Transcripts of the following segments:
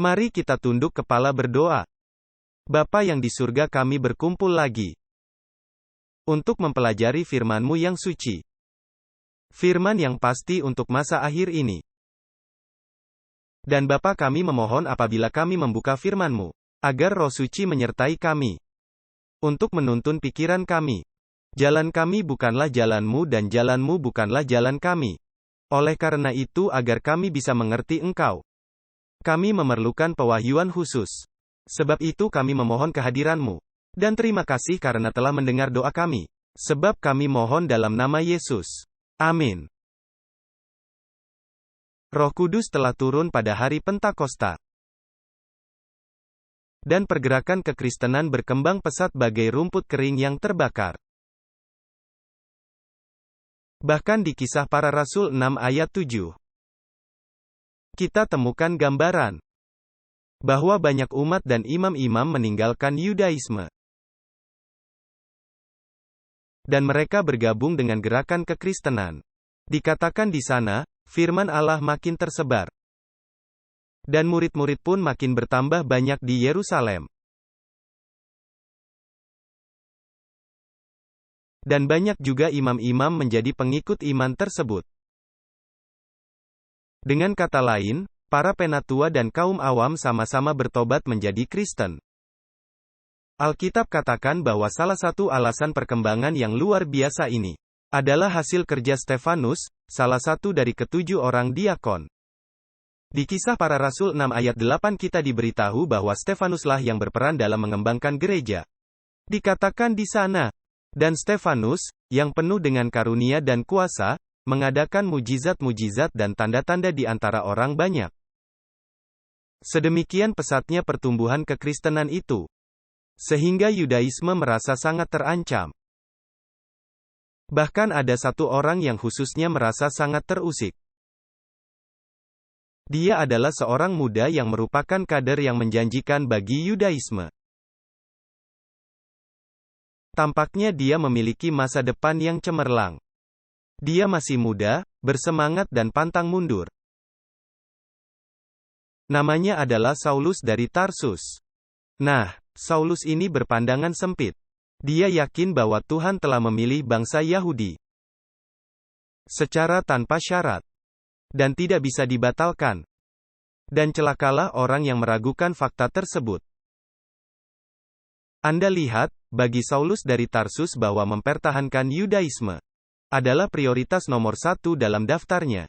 Mari kita tunduk kepala berdoa. Bapa yang di surga, kami berkumpul lagi untuk mempelajari firman-Mu yang suci. Firman yang pasti untuk masa akhir ini. Dan Bapa, kami memohon apabila kami membuka firman-Mu, agar Roh Suci menyertai kami untuk menuntun pikiran kami. Jalan kami bukanlah jalan-Mu dan jalan-Mu bukanlah jalan kami. Oleh karena itu, agar kami bisa mengerti Engkau, kami memerlukan pewahyuan khusus. Sebab itu kami memohon kehadiran-Mu. Dan terima kasih karena telah mendengar doa kami. Sebab kami mohon dalam nama Yesus. Amin. Roh Kudus telah turun pada hari Pentakosta. Dan pergerakan kekristenan berkembang pesat bagai rumput kering yang terbakar. Bahkan di Kisah Para Rasul 6 ayat 7. Kita temukan gambaran bahwa banyak umat dan imam-imam meninggalkan Yudaisme. Dan mereka bergabung dengan gerakan kekristenan. Dikatakan di sana, firman Allah makin tersebar. Dan murid-murid pun makin bertambah banyak di Yerusalem. Dan banyak juga imam-imam menjadi pengikut iman tersebut. Dengan kata lain, para penatua dan kaum awam sama-sama bertobat menjadi Kristen. Alkitab katakan bahwa salah satu alasan perkembangan yang luar biasa ini adalah hasil kerja Stefanus, salah satu dari ketujuh orang diakon. Di Kisah Para Rasul 6 ayat 8 kita diberitahu bahwa Stefanuslah yang berperan dalam mengembangkan gereja. Dikatakan di sana, dan Stefanus, yang penuh dengan karunia dan kuasa, mengadakan mujizat-mujizat dan tanda-tanda di antara orang banyak. Sedemikian pesatnya pertumbuhan kekristenan itu, sehingga Yudaisme merasa sangat terancam. Bahkan ada satu orang yang khususnya merasa sangat terusik. Dia adalah seorang muda yang merupakan kader yang menjanjikan bagi Yudaisme. Tampaknya dia memiliki masa depan yang cemerlang. Dia masih muda, bersemangat dan pantang mundur. Namanya adalah Saulus dari Tarsus. Nah, Saulus ini berpandangan sempit. Dia yakin bahwa Tuhan telah memilih bangsa Yahudi secara tanpa syarat dan tidak bisa dibatalkan. Dan celakalah orang yang meragukan fakta tersebut. Anda lihat, bagi Saulus dari Tarsus bahwa mempertahankan Yudaisme adalah prioritas nomor satu dalam daftarnya.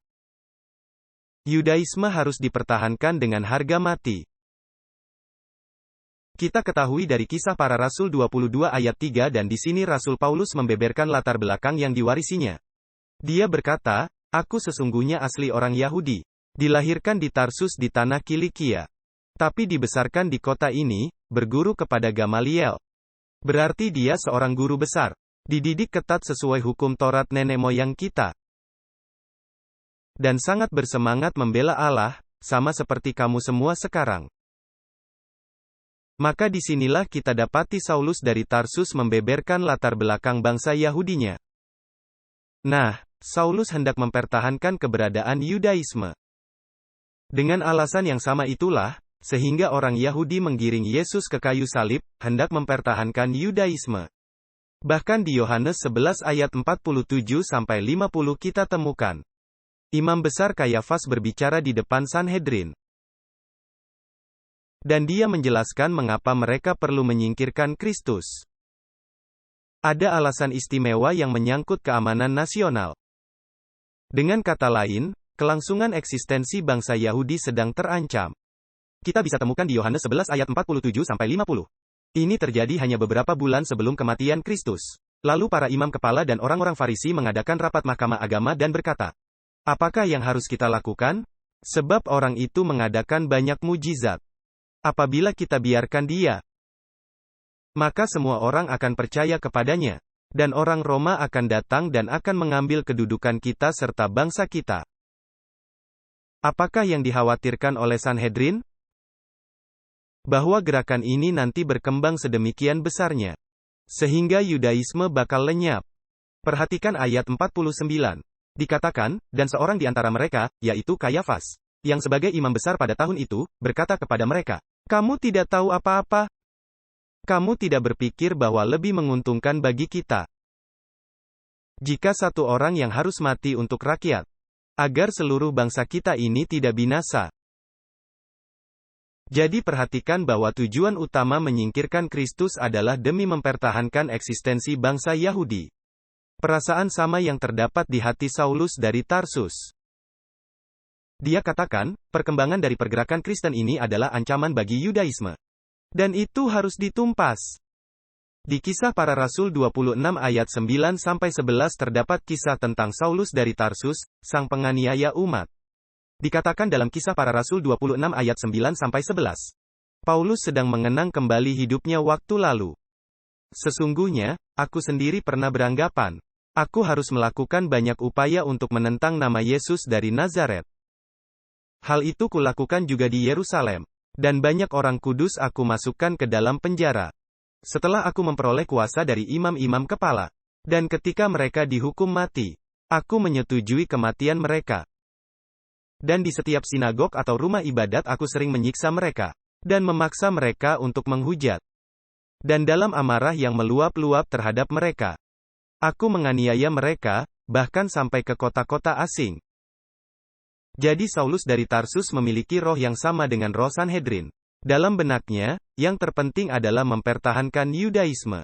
Yudaisme harus dipertahankan dengan harga mati. Kita ketahui dari Kisah Para Rasul 22 ayat 3 dan di sini Rasul Paulus membeberkan latar belakang yang diwarisinya. Dia berkata, "Aku sesungguhnya asli orang Yahudi, dilahirkan di Tarsus di tanah Kilikia, tapi dibesarkan di kota ini, berguru kepada Gamaliel." Berarti dia seorang guru besar, dididik ketat sesuai hukum Taurat nenek moyang kita, dan sangat bersemangat membela Allah, sama seperti kamu semua sekarang. Maka disinilah kita dapati Saulus dari Tarsus membeberkan latar belakang bangsa Yahudinya. Nah, Saulus hendak mempertahankan keberadaan Yudaisme. Dengan alasan yang sama itulah, sehingga orang Yahudi menggiring Yesus ke kayu salib, hendak mempertahankan Yudaisme. Bahkan di Yohanes 11 ayat 47-50 kita temukan Imam Besar Kayafas berbicara di depan Sanhedrin. Dan dia menjelaskan mengapa mereka perlu menyingkirkan Kristus. Ada alasan istimewa yang menyangkut keamanan nasional. Dengan kata lain, kelangsungan eksistensi bangsa Yahudi sedang terancam. Kita bisa temukan di Yohanes 11 ayat 47-50. Ini terjadi hanya beberapa bulan sebelum kematian Kristus. Lalu para imam kepala dan orang-orang Farisi mengadakan rapat mahkamah agama dan berkata, "Apakah yang harus kita lakukan? Sebab orang itu mengadakan banyak mujizat. Apabila kita biarkan dia, maka semua orang akan percaya kepadanya. Dan orang Roma akan datang dan akan mengambil kedudukan kita serta bangsa kita." Apakah yang dikhawatirkan oleh Sanhedrin? Bahwa gerakan ini nanti berkembang sedemikian besarnya, sehingga Yudaisme bakal lenyap. Perhatikan ayat 49. Dikatakan, dan seorang di antara mereka, yaitu Kayafas, yang sebagai imam besar pada tahun itu, berkata kepada mereka, "Kamu tidak tahu apa-apa? Kamu tidak berpikir bahwa lebih menguntungkan bagi kita jika satu orang yang harus mati untuk rakyat, agar seluruh bangsa kita ini tidak binasa?" Jadi perhatikan bahwa tujuan utama menyingkirkan Kristus adalah demi mempertahankan eksistensi bangsa Yahudi. Perasaan sama yang terdapat di hati Saulus dari Tarsus. Dia katakan, perkembangan dari pergerakan Kristen ini adalah ancaman bagi Yudaisme. Dan itu harus ditumpas. Di Kisah Para Rasul 26 ayat 9-11 terdapat kisah tentang Saulus dari Tarsus, sang penganiaya umat. Dikatakan dalam Kisah Para Rasul 26 ayat 9-11. Paulus sedang mengenang kembali hidupnya waktu lalu. Sesungguhnya, aku sendiri pernah beranggapan, aku harus melakukan banyak upaya untuk menentang nama Yesus dari Nazaret. Hal itu kulakukan juga di Yerusalem. Dan banyak orang kudus aku masukkan ke dalam penjara. Setelah aku memperoleh kuasa dari imam-imam kepala. Dan ketika mereka dihukum mati, aku menyetujui kematian mereka. Dan di setiap sinagog atau rumah ibadat aku sering menyiksa mereka. Dan memaksa mereka untuk menghujat. Dan dalam amarah yang meluap-luap terhadap mereka, aku menganiaya mereka, bahkan sampai ke kota-kota asing. Jadi Saulus dari Tarsus memiliki roh yang sama dengan roh Sanhedrin. Dalam benaknya, yang terpenting adalah mempertahankan Yudaisme.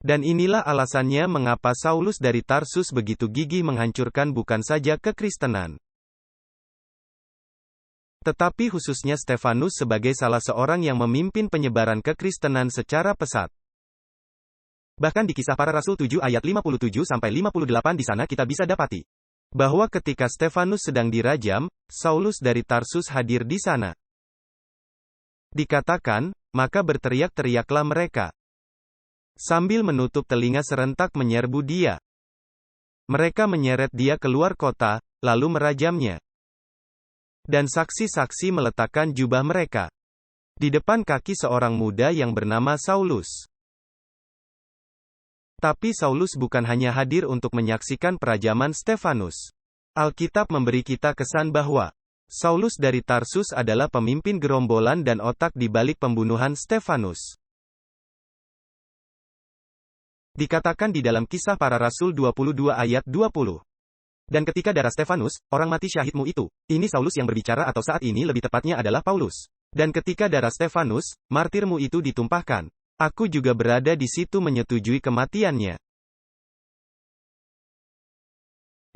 Dan inilah alasannya mengapa Saulus dari Tarsus begitu gigih menghancurkan bukan saja kekristenan, tetapi khususnya Stefanus sebagai salah seorang yang memimpin penyebaran kekristenan secara pesat. Bahkan di Kisah Para Rasul 7 ayat 57-58 di sana kita bisa dapati bahwa ketika Stefanus sedang dirajam, Saulus dari Tarsus hadir di sana. Dikatakan, maka berteriak-teriaklah mereka sambil menutup telinga serentak menyerbu dia. Mereka menyeret dia keluar kota, lalu merajamnya. Dan saksi-saksi meletakkan jubah mereka di depan kaki seorang muda yang bernama Saulus. Tapi Saulus bukan hanya hadir untuk menyaksikan perajaman Stefanus. Alkitab memberi kita kesan bahwa Saulus dari Tarsus adalah pemimpin gerombolan dan otak di balik pembunuhan Stefanus. Dikatakan di dalam Kisah Para Rasul 22 ayat 20. Dan ketika darah Stefanus, orang mati syahidmu itu, ini Saulus yang berbicara atau saat ini lebih tepatnya adalah Paulus. Dan ketika darah Stefanus, martirmu itu ditumpahkan, aku juga berada di situ menyetujui kematiannya.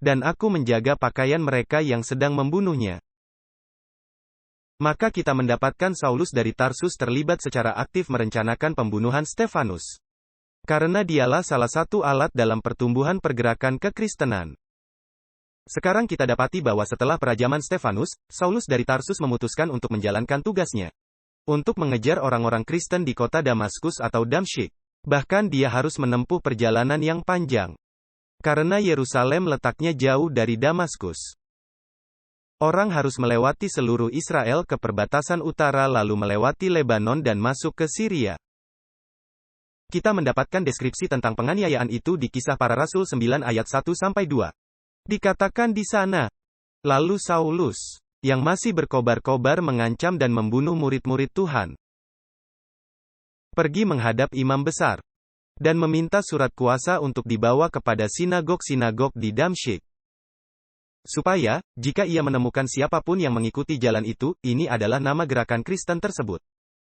Dan aku menjaga pakaian mereka yang sedang membunuhnya. Maka kita mendapatkan Saulus dari Tarsus terlibat secara aktif merencanakan pembunuhan Stefanus. Karena dialah salah satu alat dalam pertumbuhan pergerakan kekristenan. Sekarang kita dapati bahwa setelah perajaman Stefanus, Saulus dari Tarsus memutuskan untuk menjalankan tugasnya. Untuk mengejar orang-orang Kristen di kota Damaskus atau Damsyik. Bahkan dia harus menempuh perjalanan yang panjang. Karena Yerusalem letaknya jauh dari Damaskus. Orang harus melewati seluruh Israel ke perbatasan utara lalu melewati Lebanon dan masuk ke Syria. Kita mendapatkan deskripsi tentang penganiayaan itu di Kisah Para Rasul 9 ayat 1-2. Dikatakan di sana, lalu Saulus, yang masih berkobar-kobar mengancam dan membunuh murid-murid Tuhan, pergi menghadap imam besar, dan meminta surat kuasa untuk dibawa kepada sinagog-sinagog di Damsyik. Supaya, jika ia menemukan siapapun yang mengikuti jalan itu, ini adalah nama gerakan Kristen tersebut.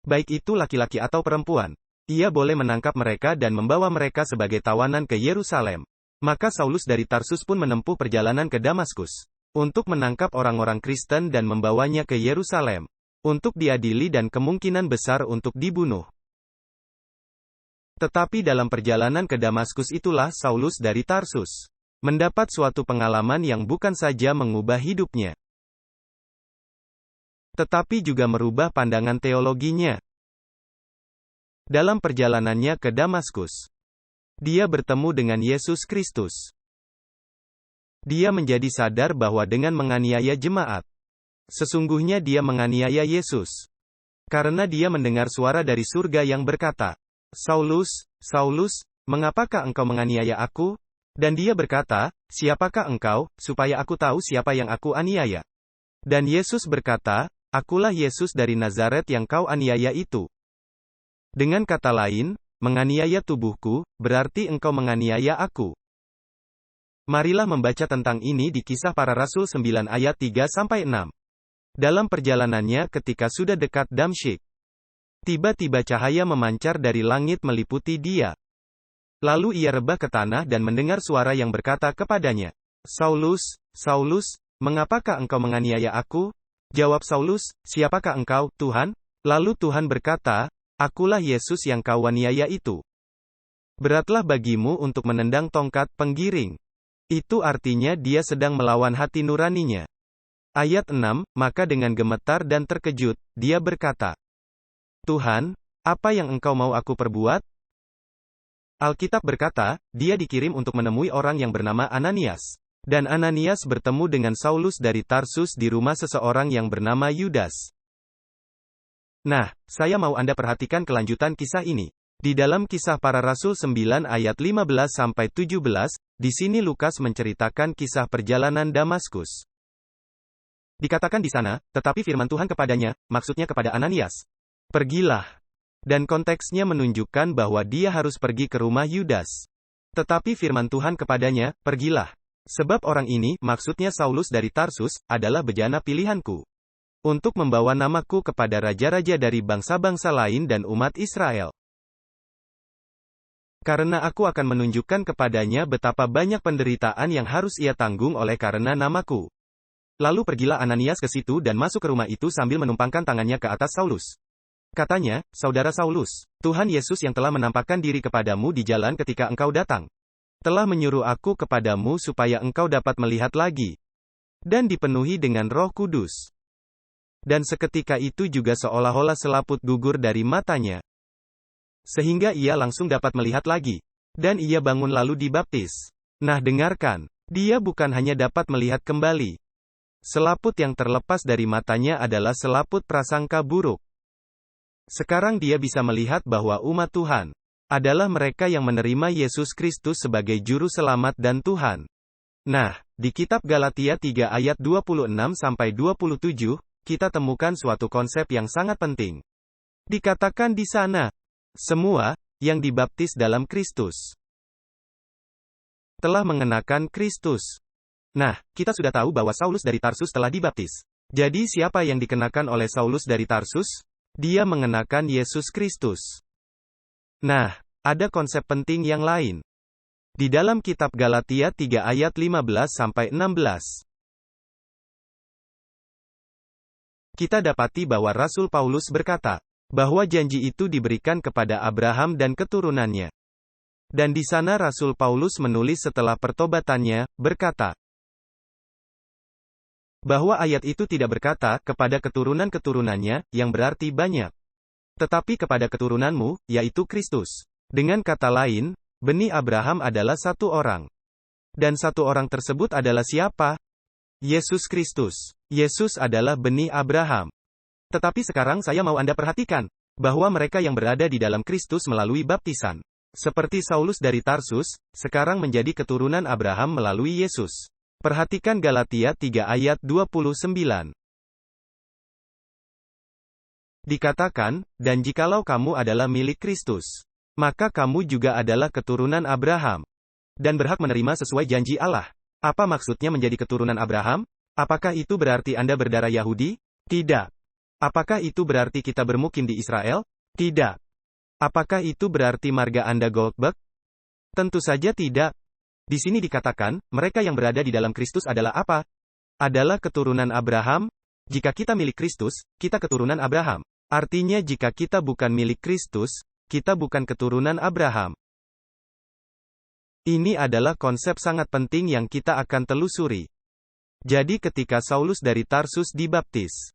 Baik itu laki-laki atau perempuan. Ia boleh menangkap mereka dan membawa mereka sebagai tawanan ke Yerusalem. Maka Saulus dari Tarsus pun menempuh perjalanan ke Damaskus untuk menangkap orang-orang Kristen dan membawanya ke Yerusalem untuk diadili dan kemungkinan besar untuk dibunuh. Tetapi dalam perjalanan ke Damaskus itulah Saulus dari Tarsus mendapat suatu pengalaman yang bukan saja mengubah hidupnya, tetapi juga merubah pandangan teologinya. Dalam perjalanannya ke Damaskus, dia bertemu dengan Yesus Kristus. Dia menjadi sadar bahwa dengan menganiaya jemaat, sesungguhnya dia menganiaya Yesus. Karena dia mendengar suara dari surga yang berkata, "Saulus, Saulus, mengapakah engkau menganiaya aku?" Dan dia berkata, "Siapakah engkau, supaya aku tahu siapa yang aku aniaya?" Dan Yesus berkata, "Akulah Yesus dari Nazaret yang kau aniaya itu." Dengan kata lain, menganiaya tubuhku, berarti engkau menganiaya aku. Marilah membaca tentang ini di Kisah Para Rasul 9 ayat 3-6. Dalam perjalanannya ketika sudah dekat Damsyik, tiba-tiba cahaya memancar dari langit meliputi dia. Lalu ia rebah ke tanah dan mendengar suara yang berkata kepadanya, "Saulus, Saulus, mengapakah engkau menganiaya aku?" Jawab Saulus, "Siapakah engkau, Tuhan?" Lalu Tuhan berkata, "Akulah Yesus yang kau aniaya itu. Beratlah bagimu untuk menendang tongkat penggiring." Itu artinya dia sedang melawan hati nuraninya. Ayat 6, maka dengan gemetar dan terkejut, dia berkata, "Tuhan, apa yang engkau mau aku perbuat?" Alkitab berkata, dia dikirim untuk menemui orang yang bernama Ananias. Dan Ananias bertemu dengan Saulus dari Tarsus di rumah seseorang yang bernama Yudas. Nah, saya mau Anda perhatikan kelanjutan kisah ini. Di dalam Kisah Para Rasul 9 ayat 15-17, di sini Lukas menceritakan kisah perjalanan Damaskus. Dikatakan di sana, tetapi firman Tuhan kepadanya, maksudnya kepada Ananias, "Pergilah." Dan konteksnya menunjukkan bahwa dia harus pergi ke rumah Yudas. Tetapi firman Tuhan kepadanya, "Pergilah. Sebab orang ini, maksudnya Saulus dari Tarsus, adalah bejana pilihanku. Untuk membawa namaku kepada raja-raja dari bangsa-bangsa lain dan umat Israel. Karena aku akan menunjukkan kepadanya betapa banyak penderitaan yang harus ia tanggung oleh karena namaku." Lalu pergilah Ananias ke situ dan masuk ke rumah itu sambil menumpangkan tangannya ke atas Saulus. Katanya, "Saudara Saulus, Tuhan Yesus yang telah menampakkan diri kepadamu di jalan ketika engkau datang, telah menyuruh aku kepadamu supaya engkau dapat melihat lagi, dan dipenuhi dengan Roh Kudus." Dan seketika itu juga seolah-olah selaput gugur dari matanya, sehingga ia langsung dapat melihat lagi. Dan ia bangun lalu dibaptis. Nah, dengarkan, dia bukan hanya dapat melihat kembali. Selaput yang terlepas dari matanya adalah selaput prasangka buruk. Sekarang dia bisa melihat bahwa umat Tuhan adalah mereka yang menerima Yesus Kristus sebagai Juru Selamat dan Tuhan. Nah, di kitab Galatia 3 ayat 26-27, kita temukan suatu konsep yang sangat penting. Dikatakan di sana, semua yang dibaptis dalam Kristus telah mengenakan Kristus. Nah, kita sudah tahu bahwa Saulus dari Tarsus telah dibaptis. Jadi siapa yang dikenakan oleh Saulus dari Tarsus? Dia mengenakan Yesus Kristus. Nah, ada konsep penting yang lain. Di dalam kitab Galatia 3 ayat 15-16, kita dapati bahwa Rasul Paulus berkata, bahwa janji itu diberikan kepada Abraham dan keturunannya. Dan di sana Rasul Paulus menulis setelah pertobatannya, berkata, bahwa ayat itu tidak berkata, kepada keturunan-keturunannya, yang berarti banyak. Tetapi kepada keturunanmu, yaitu Kristus. Dengan kata lain, benih Abraham adalah satu orang. Dan satu orang tersebut adalah siapa? Yesus Kristus. Yesus adalah benih Abraham. Tetapi sekarang saya mau Anda perhatikan, bahwa mereka yang berada di dalam Kristus melalui baptisan, seperti Saulus dari Tarsus, sekarang menjadi keturunan Abraham melalui Yesus. Perhatikan Galatia 3 ayat 29. Dikatakan, dan jikalau kamu adalah milik Kristus, maka kamu juga adalah keturunan Abraham, dan berhak menerima sesuai janji Allah. Apa maksudnya menjadi keturunan Abraham? Apakah itu berarti Anda berdarah Yahudi? Tidak. Apakah itu berarti kita bermukim di Israel? Tidak. Apakah itu berarti marga Anda Goldberg? Tentu saja tidak. Di sini dikatakan, mereka yang berada di dalam Kristus adalah apa? Adalah keturunan Abraham. Jika kita milik Kristus, kita keturunan Abraham. Artinya jika kita bukan milik Kristus, kita bukan keturunan Abraham. Ini adalah konsep sangat penting yang kita akan telusuri. Jadi ketika Saulus dari Tarsus dibaptis,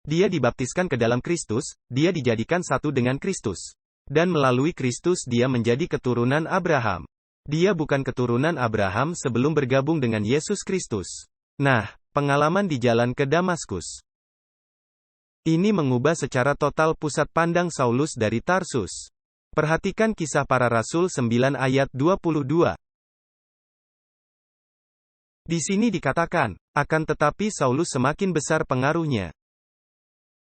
dia dibaptiskan ke dalam Kristus, dia dijadikan satu dengan Kristus. Dan melalui Kristus dia menjadi keturunan Abraham. Dia bukan keturunan Abraham sebelum bergabung dengan Yesus Kristus. Nah, pengalaman di jalan ke Damaskus ini mengubah secara total pusat pandang Saulus dari Tarsus. Perhatikan Kisah Para Rasul 9 ayat 22. Di sini dikatakan, akan tetapi Saulus semakin besar pengaruhnya.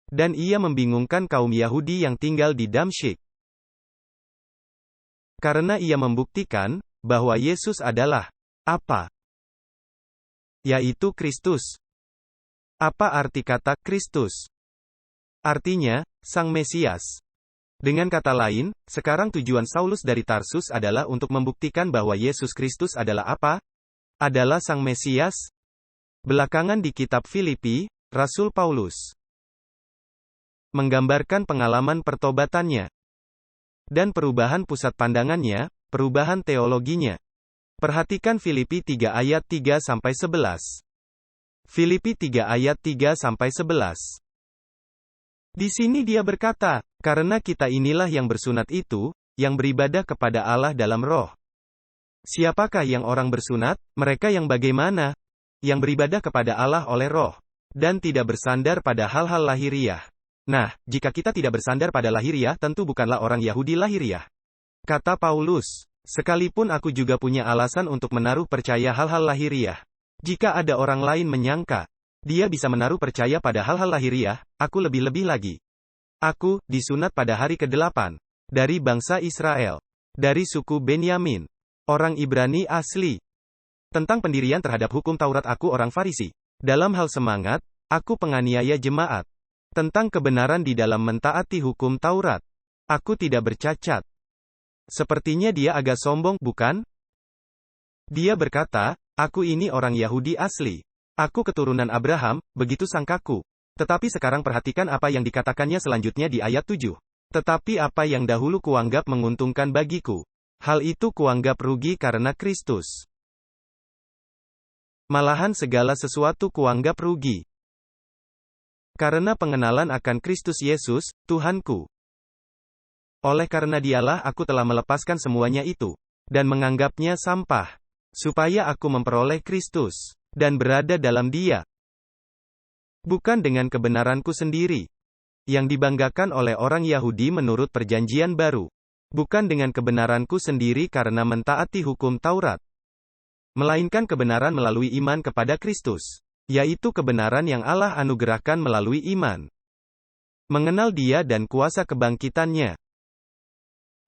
Dan ia membingungkan kaum Yahudi yang tinggal di Damsyik. Karena ia membuktikan, bahwa Yesus adalah, apa? Yaitu Kristus. Apa arti kata Kristus? Artinya, Sang Mesias. Dengan kata lain, sekarang tujuan Saulus dari Tarsus adalah untuk membuktikan bahwa Yesus Kristus adalah apa? Adalah Sang Mesias. Belakangan di kitab Filipi, Rasul Paulus menggambarkan pengalaman pertobatannya dan perubahan pusat pandangannya, perubahan teologinya. Perhatikan Filipi 3 ayat 3-11. Filipi 3 ayat 3-11. Di sini dia berkata, karena kita inilah yang bersunat itu, yang beribadah kepada Allah dalam roh. Siapakah yang orang bersunat? Mereka yang bagaimana? Yang beribadah kepada Allah oleh roh. Dan tidak bersandar pada hal-hal lahiriah. Nah, jika kita tidak bersandar pada lahiriah, tentu bukanlah orang Yahudi lahiriah. Kata Paulus, sekalipun aku juga punya alasan untuk menaruh percaya hal-hal lahiriah. Jika ada orang lain menyangka, dia bisa menaruh percaya pada hal-hal lahiriah, aku lebih-lebih lagi. Aku, disunat pada hari ke-8. Dari bangsa Israel. Dari suku Benyamin. Orang Ibrani asli. Tentang pendirian terhadap hukum Taurat aku orang Farisi. Dalam hal semangat, aku penganiaya jemaat. Tentang kebenaran di dalam mentaati hukum Taurat. Aku tidak bercacat. Sepertinya dia agak sombong, bukan? Dia berkata, aku ini orang Yahudi asli. Aku keturunan Abraham, begitu sangkaku. Tetapi sekarang perhatikan apa yang dikatakannya selanjutnya di ayat 7. Tetapi apa yang dahulu kuanggap menguntungkan bagiku, hal itu kuanggap rugi karena Kristus. Malahan segala sesuatu kuanggap rugi. Karena pengenalan akan Kristus Yesus, Tuhanku. Oleh karena dialah aku telah melepaskan semuanya itu, dan menganggapnya sampah, supaya aku memperoleh Kristus dan berada dalam Dia. Bukan dengan kebenaranku sendiri, yang dibanggakan oleh orang Yahudi menurut perjanjian baru. Bukan dengan kebenaranku sendiri karena mentaati hukum Taurat. Melainkan kebenaran melalui iman kepada Kristus. Yaitu kebenaran yang Allah anugerahkan melalui iman. Mengenal Dia dan kuasa kebangkitannya.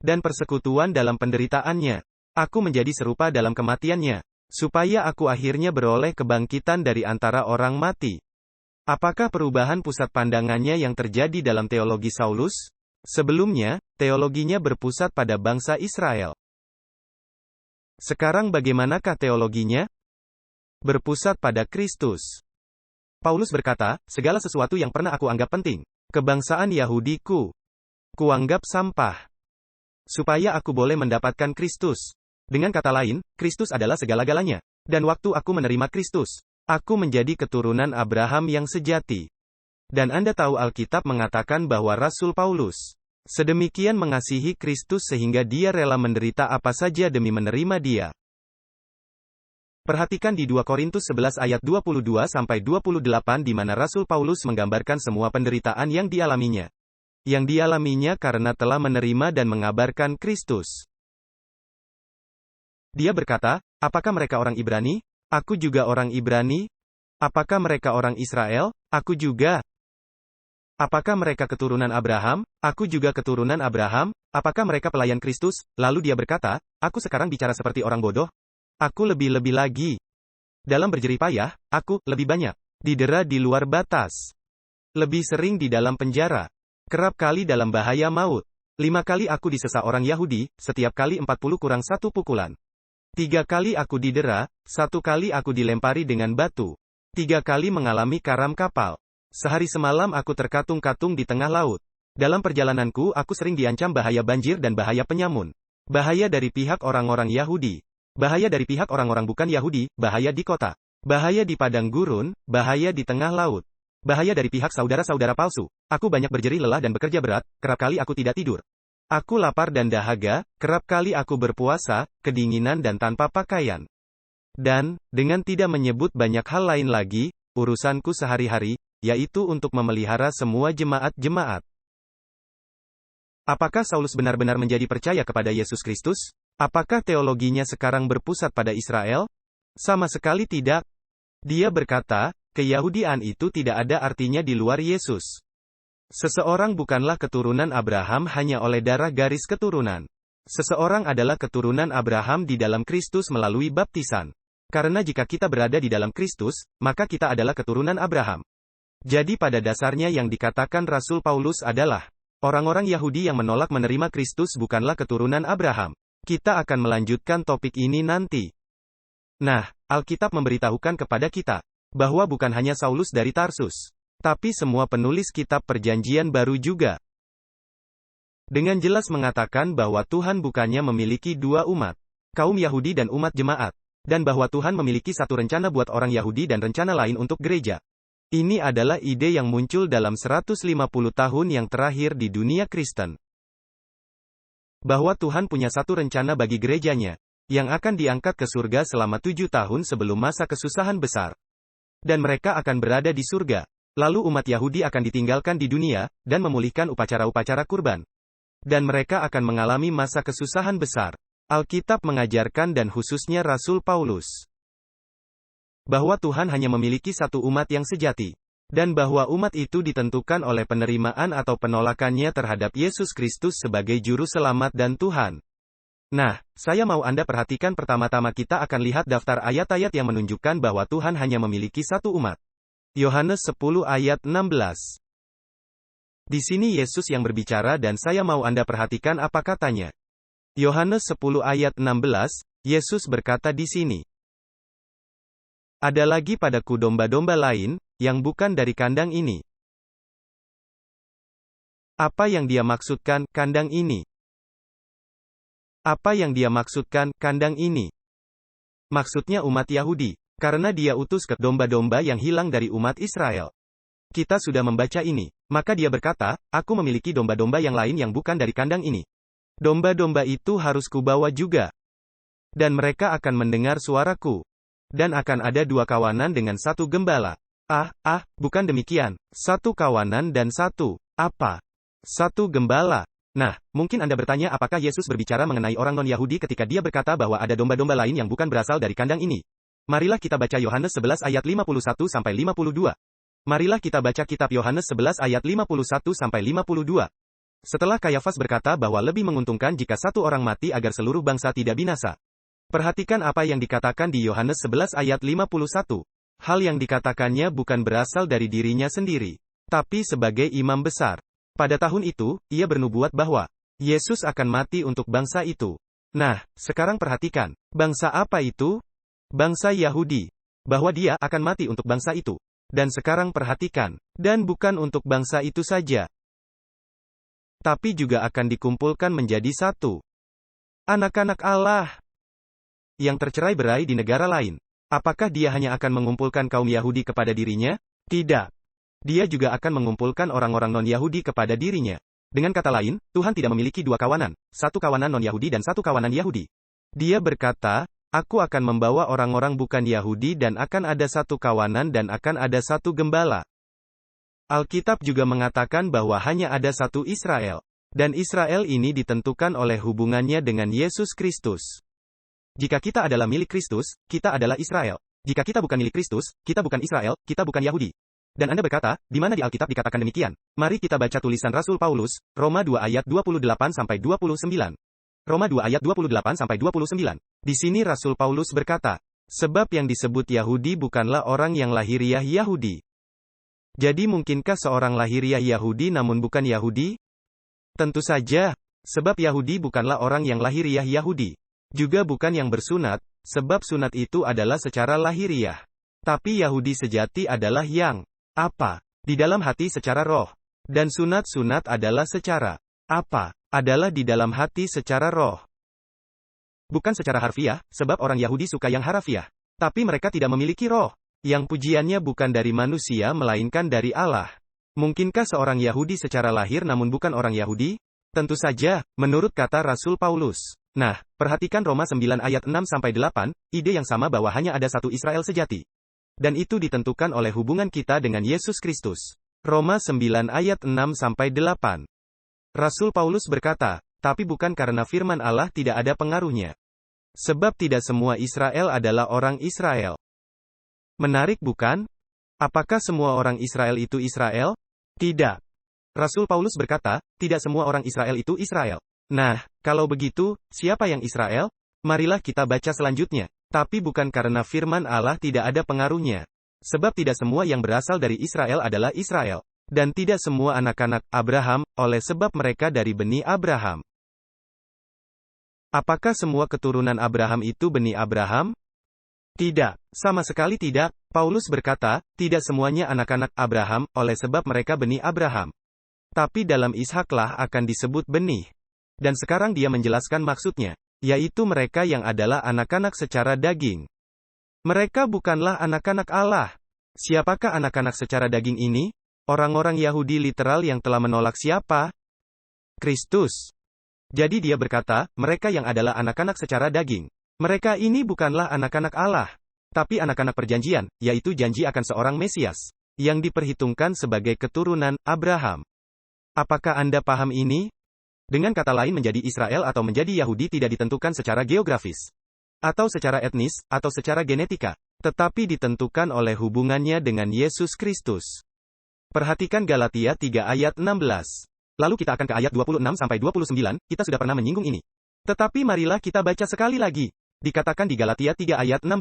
Dan persekutuan dalam penderitaannya. Aku menjadi serupa dalam kematiannya. Supaya aku akhirnya beroleh kebangkitan dari antara orang mati. Apakah perubahan pusat pandangannya yang terjadi dalam teologi Saulus? Sebelumnya, teologinya berpusat pada bangsa Israel. Sekarang bagaimanakah teologinya? Berpusat pada Kristus. Paulus berkata, segala sesuatu yang pernah aku anggap penting, kebangsaan Yahudiku, kuanggap sampah. Supaya aku boleh mendapatkan Kristus. Dengan kata lain, Kristus adalah segala-galanya. Dan waktu aku menerima Kristus, aku menjadi keturunan Abraham yang sejati. Dan Anda tahu Alkitab mengatakan bahwa Rasul Paulus sedemikian mengasihi Kristus sehingga dia rela menderita apa saja demi menerima Dia. Perhatikan di 2 Korintus 11 ayat 22-28 di mana Rasul Paulus menggambarkan semua penderitaan yang dialaminya. Yang dialaminya karena telah menerima dan mengabarkan Kristus. Dia berkata, apakah mereka orang Ibrani? Aku juga orang Ibrani. Apakah mereka orang Israel? Aku juga. Apakah mereka keturunan Abraham? Aku juga keturunan Abraham. Apakah mereka pelayan Kristus? Lalu dia berkata, aku sekarang bicara seperti orang bodoh. Aku lebih-lebih lagi. Dalam berjerih payah, aku lebih banyak. Didera di luar batas. Lebih sering di dalam penjara. Kerap kali dalam bahaya maut. 5 kali aku disesa orang Yahudi, setiap kali 40 kurang 1 pukulan. 3 kali aku didera, 1 kali aku dilempari dengan batu. 3 kali mengalami karam kapal. Sehari semalam aku terkatung-katung di tengah laut. Dalam perjalananku aku sering diancam bahaya banjir dan bahaya penyamun. Bahaya dari pihak orang-orang Yahudi. Bahaya dari pihak orang-orang bukan Yahudi, bahaya di kota. Bahaya di padang gurun, bahaya di tengah laut. Bahaya dari pihak saudara-saudara palsu. Aku banyak berjerih lelah dan bekerja berat, kerap kali aku tidak tidur. Aku lapar dan dahaga, kerap kali aku berpuasa, kedinginan dan tanpa pakaian. Dan, dengan tidak menyebut banyak hal lain lagi, urusanku sehari-hari, yaitu untuk memelihara semua jemaat-jemaat. Apakah Saulus benar-benar menjadi percaya kepada Yesus Kristus? Apakah teologinya sekarang berpusat pada Israel? Sama sekali tidak. Dia berkata, keyahudian itu tidak ada artinya di luar Yesus. Seseorang bukanlah keturunan Abraham hanya oleh darah garis keturunan. Seseorang adalah keturunan Abraham di dalam Kristus melalui baptisan. Karena jika kita berada di dalam Kristus, maka kita adalah keturunan Abraham. Jadi pada dasarnya yang dikatakan Rasul Paulus adalah, orang-orang Yahudi yang menolak menerima Kristus bukanlah keturunan Abraham. Kita akan melanjutkan topik ini nanti. Nah, Alkitab memberitahukan kepada kita, bahwa bukan hanya Saulus dari Tarsus, tapi semua penulis kitab perjanjian baru juga. Dengan jelas mengatakan bahwa Tuhan bukannya memiliki dua umat, kaum Yahudi dan umat jemaat, dan bahwa Tuhan memiliki satu rencana buat orang Yahudi dan rencana lain untuk gereja. Ini adalah ide yang muncul dalam 150 tahun yang terakhir di dunia Kristen. Bahwa Tuhan punya satu rencana bagi gerejanya, yang akan diangkat ke surga selama 7 tahun sebelum masa kesusahan besar. Dan mereka akan berada di surga. Lalu umat Yahudi akan ditinggalkan di dunia, dan memulihkan upacara-upacara kurban. Dan mereka akan mengalami masa kesusahan besar. Alkitab mengajarkan dan khususnya Rasul Paulus, bahwa Tuhan hanya memiliki satu umat yang sejati. Dan bahwa umat itu ditentukan oleh penerimaan atau penolakannya terhadap Yesus Kristus sebagai Juru Selamat dan Tuhan. Nah, saya mau Anda perhatikan pertama-tama kita akan lihat daftar ayat-ayat yang menunjukkan bahwa Tuhan hanya memiliki satu umat. Yohanes 10 ayat 16. Di sini Yesus yang berbicara dan saya mau Anda perhatikan apa katanya. Yohanes 10 ayat 16, Yesus berkata di sini, ada lagi padaku domba-domba lain, yang bukan dari kandang ini. Apa yang dia maksudkan, kandang ini? Apa yang dia maksudkan, kandang ini? Maksudnya umat Yahudi. Karena dia utus ke domba-domba yang hilang dari umat Israel. Kita sudah membaca ini. Maka dia berkata, aku memiliki domba-domba yang lain yang bukan dari kandang ini. Domba-domba itu harus kubawa juga. Dan mereka akan mendengar suaraku. Dan akan ada dua kawanan dengan satu gembala. Bukan demikian. Satu kawanan dan satu, apa? Satu gembala. Nah, mungkin Anda bertanya apakah Yesus berbicara mengenai orang non-Yahudi ketika dia berkata bahwa ada domba-domba lain yang bukan berasal dari kandang ini. Marilah kita baca Yohanes 11 ayat 51-52. Marilah kita baca kitab Yohanes 11 ayat 51-52. Setelah Kayafas berkata bahwa lebih menguntungkan jika satu orang mati agar seluruh bangsa tidak binasa. Perhatikan apa yang dikatakan di Yohanes 11 ayat 51. Hal yang dikatakannya bukan berasal dari dirinya sendiri, tapi sebagai imam besar. Pada tahun itu, ia bernubuat bahwa Yesus akan mati untuk bangsa itu. Nah, sekarang perhatikan, bangsa apa itu? Bangsa Yahudi. Bahwa dia akan mati untuk bangsa itu. Dan sekarang perhatikan, dan bukan untuk bangsa itu saja, tapi juga akan dikumpulkan menjadi satu. Anak-anak Allah yang tercerai-berai di negara lain. Apakah dia hanya akan mengumpulkan kaum Yahudi kepada dirinya? Tidak. Dia juga akan mengumpulkan orang-orang non-Yahudi kepada dirinya. Dengan kata lain, Tuhan tidak memiliki dua kawanan, satu kawanan non-Yahudi dan satu kawanan Yahudi. Dia berkata, aku akan membawa orang-orang bukan Yahudi dan akan ada satu kawanan dan akan ada satu gembala. Alkitab juga mengatakan bahwa hanya ada satu Israel. Dan Israel ini ditentukan oleh hubungannya dengan Yesus Kristus. Jika kita adalah milik Kristus, kita adalah Israel. Jika kita bukan milik Kristus, kita bukan Israel, kita bukan Yahudi. Dan Anda berkata, di mana di Alkitab dikatakan demikian? Mari kita baca tulisan Rasul Paulus, Roma 2 ayat 28-29. Roma 2 ayat 28-29. Di sini Rasul Paulus berkata, sebab yang disebut Yahudi bukanlah orang yang lahiriah Yahudi. Jadi mungkinkah seorang lahiriah Yahudi namun bukan Yahudi? Tentu saja, sebab Yahudi bukanlah orang yang lahiriah Yahudi. Juga bukan yang bersunat, sebab sunat itu adalah secara lahiriah. Tapi Yahudi sejati adalah yang, apa? Di dalam hati secara roh. Dan sunat-sunat adalah secara, apa? Adalah di dalam hati secara roh. Bukan secara harfiah, sebab orang Yahudi suka yang harafiah. Tapi mereka tidak memiliki roh. Yang pujiannya bukan dari manusia melainkan dari Allah. Mungkinkah seorang Yahudi secara lahir namun bukan orang Yahudi? Tentu saja, menurut kata Rasul Paulus. Nah, perhatikan Roma 9 ayat 6-8, ide yang sama bahwa hanya ada satu Israel sejati. Dan itu ditentukan oleh hubungan kita dengan Yesus Kristus. Roma 9 ayat 6-8. Rasul Paulus berkata, tapi bukan karena firman Allah tidak ada pengaruhnya. Sebab tidak semua Israel adalah orang Israel. Menarik bukan? Apakah semua orang Israel itu Israel? Tidak. Rasul Paulus berkata, tidak semua orang Israel itu Israel. Nah, kalau begitu, siapa yang Israel? Marilah kita baca selanjutnya. Tapi bukan karena firman Allah tidak ada pengaruhnya. Sebab tidak semua yang berasal dari Israel adalah Israel. Dan tidak semua anak-anak Abraham, oleh sebab mereka dari benih Abraham. Apakah semua keturunan Abraham itu benih Abraham? Tidak, sama sekali tidak. Paulus berkata, tidak semuanya anak-anak Abraham, oleh sebab mereka benih Abraham. Tapi dalam Ishaklah akan disebut benih. Dan sekarang dia menjelaskan maksudnya, yaitu mereka yang adalah anak-anak secara daging. Mereka bukanlah anak-anak Allah. Siapakah anak-anak secara daging ini? Orang-orang Yahudi literal yang telah menolak siapa? Kristus. Jadi dia berkata, mereka yang adalah anak-anak secara daging. Mereka ini bukanlah anak-anak Allah. Tapi anak-anak perjanjian, yaitu janji akan seorang Mesias, yang diperhitungkan sebagai keturunan Abraham. Apakah Anda paham ini? Dengan kata lain menjadi Israel atau menjadi Yahudi tidak ditentukan secara geografis, atau secara etnis, atau secara genetika, tetapi ditentukan oleh hubungannya dengan Yesus Kristus. Perhatikan Galatia 3 ayat 16. Lalu kita akan ke ayat 26-29, kita sudah pernah menyinggung ini. Tetapi marilah kita baca sekali lagi. Dikatakan di Galatia 3 ayat 16.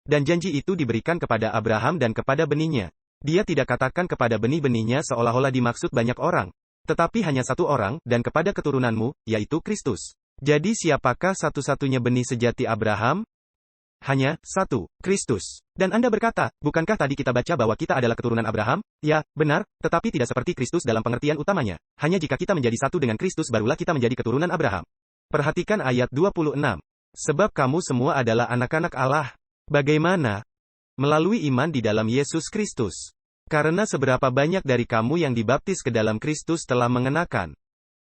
Dan janji itu diberikan kepada Abraham dan kepada benihnya. Dia tidak katakan kepada benih-benihnya seolah-olah dimaksud banyak orang. Tetapi hanya satu orang, dan kepada keturunanmu, yaitu Kristus. Jadi siapakah satu-satunya benih sejati Abraham? Hanya satu, Kristus. Dan Anda berkata, bukankah tadi kita baca bahwa kita adalah keturunan Abraham? Ya, benar, tetapi tidak seperti Kristus dalam pengertian utamanya. Hanya jika kita menjadi satu dengan Kristus barulah kita menjadi keturunan Abraham. Perhatikan ayat 26. Sebab kamu semua adalah anak-anak Allah. Bagaimana? Melalui iman di dalam Yesus Kristus. Karena seberapa banyak dari kamu yang dibaptis ke dalam Kristus telah mengenakan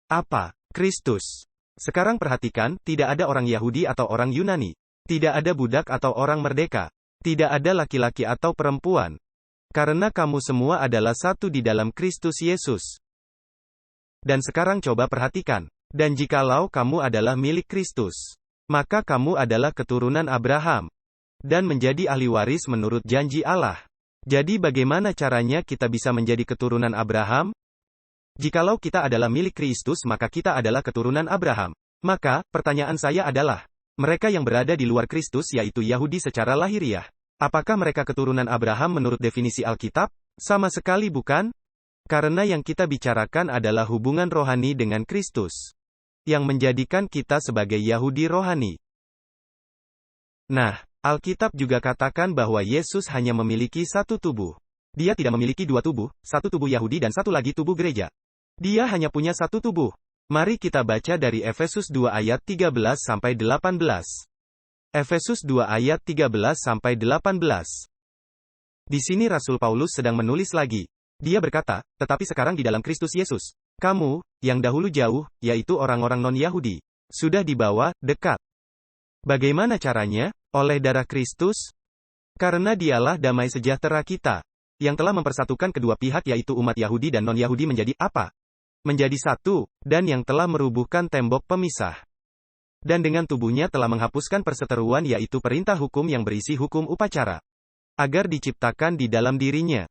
apa? Kristus. Sekarang perhatikan, tidak ada orang Yahudi atau orang Yunani. Tidak ada budak atau orang merdeka. Tidak ada laki-laki atau perempuan. Karena kamu semua adalah satu di dalam Kristus Yesus. Dan sekarang coba perhatikan. Dan jikalau kamu adalah milik Kristus, maka kamu adalah keturunan Abraham. Dan menjadi ahli waris menurut janji Allah. Jadi bagaimana caranya kita bisa menjadi keturunan Abraham? Jikalau kita adalah milik Kristus maka kita adalah keturunan Abraham. Maka, pertanyaan saya adalah, mereka yang berada di luar Kristus yaitu Yahudi secara lahiriah, apakah mereka keturunan Abraham menurut definisi Alkitab? Sama sekali bukan. Karena yang kita bicarakan adalah hubungan rohani dengan Kristus, yang menjadikan kita sebagai Yahudi rohani. Nah, Alkitab juga katakan bahwa Yesus hanya memiliki satu tubuh. Dia tidak memiliki dua tubuh, satu tubuh Yahudi dan satu lagi tubuh gereja. Dia hanya punya satu tubuh. Mari kita baca dari Efesus 2 ayat 13-18. Efesus 2 ayat 13-18. Di sini Rasul Paulus sedang menulis lagi. Dia berkata, tetapi sekarang di dalam Kristus Yesus, kamu, yang dahulu jauh, yaitu orang-orang non-Yahudi, sudah dibawa dekat. Bagaimana caranya? Oleh darah Kristus? Karena dialah damai sejahtera kita, yang telah mempersatukan kedua pihak yaitu umat Yahudi dan non-Yahudi menjadi apa? Menjadi satu, dan yang telah merubuhkan tembok pemisah. Dan dengan tubuhnya telah menghapuskan perseteruan yaitu perintah hukum yang berisi hukum upacara. Agar diciptakan di dalam dirinya.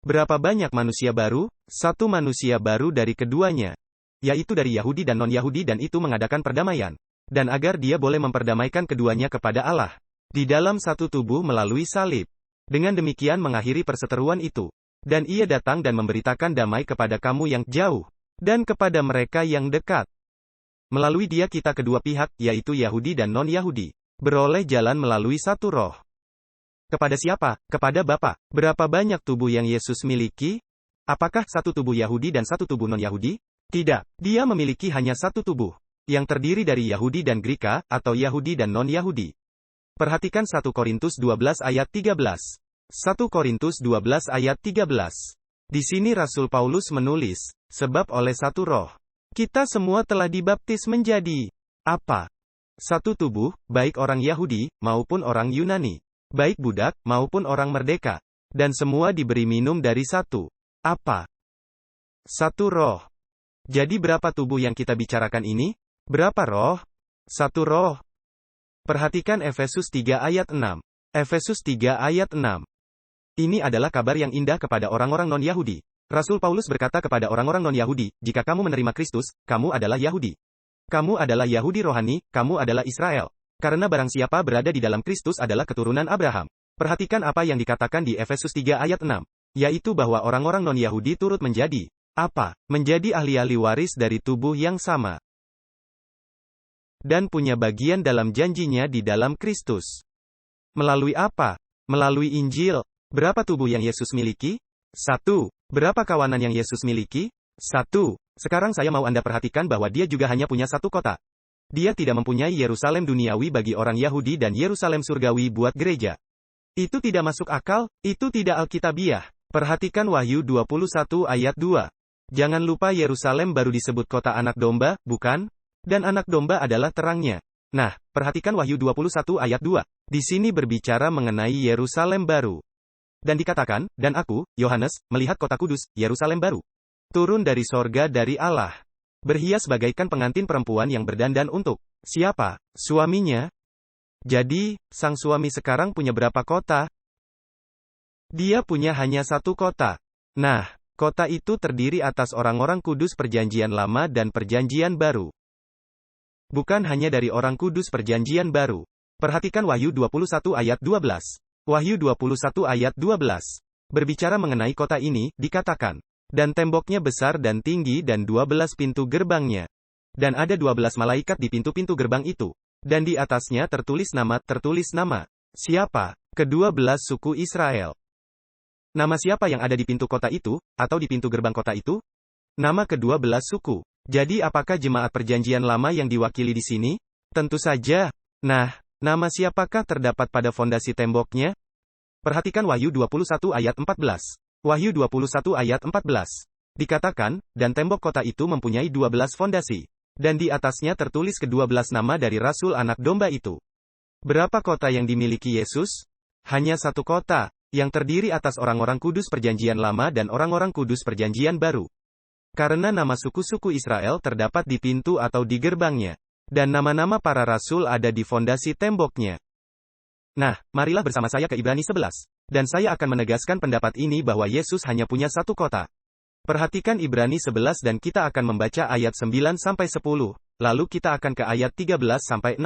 Berapa banyak manusia baru? Satu manusia baru dari keduanya. Yaitu dari Yahudi dan non-Yahudi dan itu mengadakan perdamaian. Dan agar dia boleh memperdamaikan keduanya kepada Allah. Di dalam satu tubuh melalui salib. Dengan demikian mengakhiri perseteruan itu. Dan ia datang dan memberitakan damai kepada kamu yang jauh. Dan kepada mereka yang dekat. Melalui dia kita kedua pihak, yaitu Yahudi dan non-Yahudi, beroleh jalan melalui satu roh. Kepada siapa? Kepada Bapa. Berapa banyak tubuh yang Yesus miliki? Apakah satu tubuh Yahudi dan satu tubuh non-Yahudi? Tidak. Dia memiliki hanya satu tubuh. Yang terdiri dari Yahudi dan Greka, atau Yahudi dan non-Yahudi. Perhatikan 1 Korintus 12 ayat 13. 1 Korintus 12 ayat 13. Di sini Rasul Paulus menulis, sebab oleh satu roh, kita semua telah dibaptis menjadi apa? Satu tubuh, baik orang Yahudi, maupun orang Yunani. Baik budak, maupun orang merdeka. Dan semua diberi minum dari satu apa? Satu roh. Jadi berapa tubuh yang kita bicarakan ini? Berapa roh? Satu roh. Perhatikan Efesus 3 ayat 6. Efesus 3 ayat 6. Ini adalah kabar yang indah kepada orang-orang non-Yahudi. Rasul Paulus berkata kepada orang-orang non-Yahudi, jika kamu menerima Kristus, kamu adalah Yahudi. Kamu adalah Yahudi rohani, kamu adalah Israel. Karena barang siapa berada di dalam Kristus adalah keturunan Abraham. Perhatikan apa yang dikatakan di Efesus 3 ayat 6. Yaitu bahwa orang-orang non-Yahudi turut menjadi apa? Menjadi ahli-ahli waris dari tubuh yang sama. Dan punya bagian dalam janjinya di dalam Kristus. Melalui apa? Melalui Injil. Berapa tubuh yang Yesus miliki? 1. Berapa kawanan yang Yesus miliki? 1. Sekarang saya mau Anda perhatikan bahwa dia juga hanya punya satu kota. Dia tidak mempunyai Yerusalem duniawi bagi orang Yahudi dan Yerusalem surgawi buat gereja. Itu tidak masuk akal, itu tidak alkitabiah. Perhatikan Wahyu 21 ayat 2. Jangan lupa Yerusalem baru disebut kota anak domba, bukan? Dan anak domba adalah terangnya. Nah, perhatikan Wahyu 21 ayat 2. Di sini berbicara mengenai Yerusalem baru. Dan dikatakan, dan aku, Yohanes, melihat kota kudus, Yerusalem baru. Turun dari sorga dari Allah. Berhias bagaikan pengantin perempuan yang berdandan untuk siapa? Suaminya. Jadi, sang suami sekarang punya berapa kota? Dia punya hanya satu kota. Nah, kota itu terdiri atas orang-orang kudus perjanjian lama dan perjanjian baru. Bukan hanya dari orang kudus perjanjian baru. Perhatikan Wahyu 21 ayat 12. Wahyu 21 ayat 12. Berbicara mengenai kota ini, dikatakan, dan temboknya besar dan tinggi dan 12 pintu gerbangnya. Dan ada 12 malaikat di pintu-pintu gerbang itu. Dan di atasnya tertulis nama. Siapa? Ke-12 suku Israel. Nama siapa yang ada di pintu kota itu, atau di pintu gerbang kota itu? Nama ke-12 suku. Jadi apakah jemaat perjanjian lama yang diwakili di sini? Tentu saja. Nah, nama siapakah terdapat pada fondasi temboknya? Perhatikan Wahyu 21 ayat 14. Wahyu 21 ayat 14. Dikatakan, dan tembok kota itu mempunyai 12 fondasi. Dan di atasnya tertulis ke-12 nama dari Rasul Anak Domba itu. Berapa kota yang dimiliki Yesus? Hanya satu kota, yang terdiri atas orang-orang kudus perjanjian lama dan orang-orang kudus perjanjian baru. Karena nama suku-suku Israel terdapat di pintu atau di gerbangnya. Dan nama-nama para rasul ada di fondasi temboknya. Nah, marilah bersama saya ke Ibrani 11. Dan saya akan menegaskan pendapat ini bahwa Yesus hanya punya satu kota. Perhatikan Ibrani 11 dan kita akan membaca ayat 9-10. Lalu kita akan ke ayat 13-16.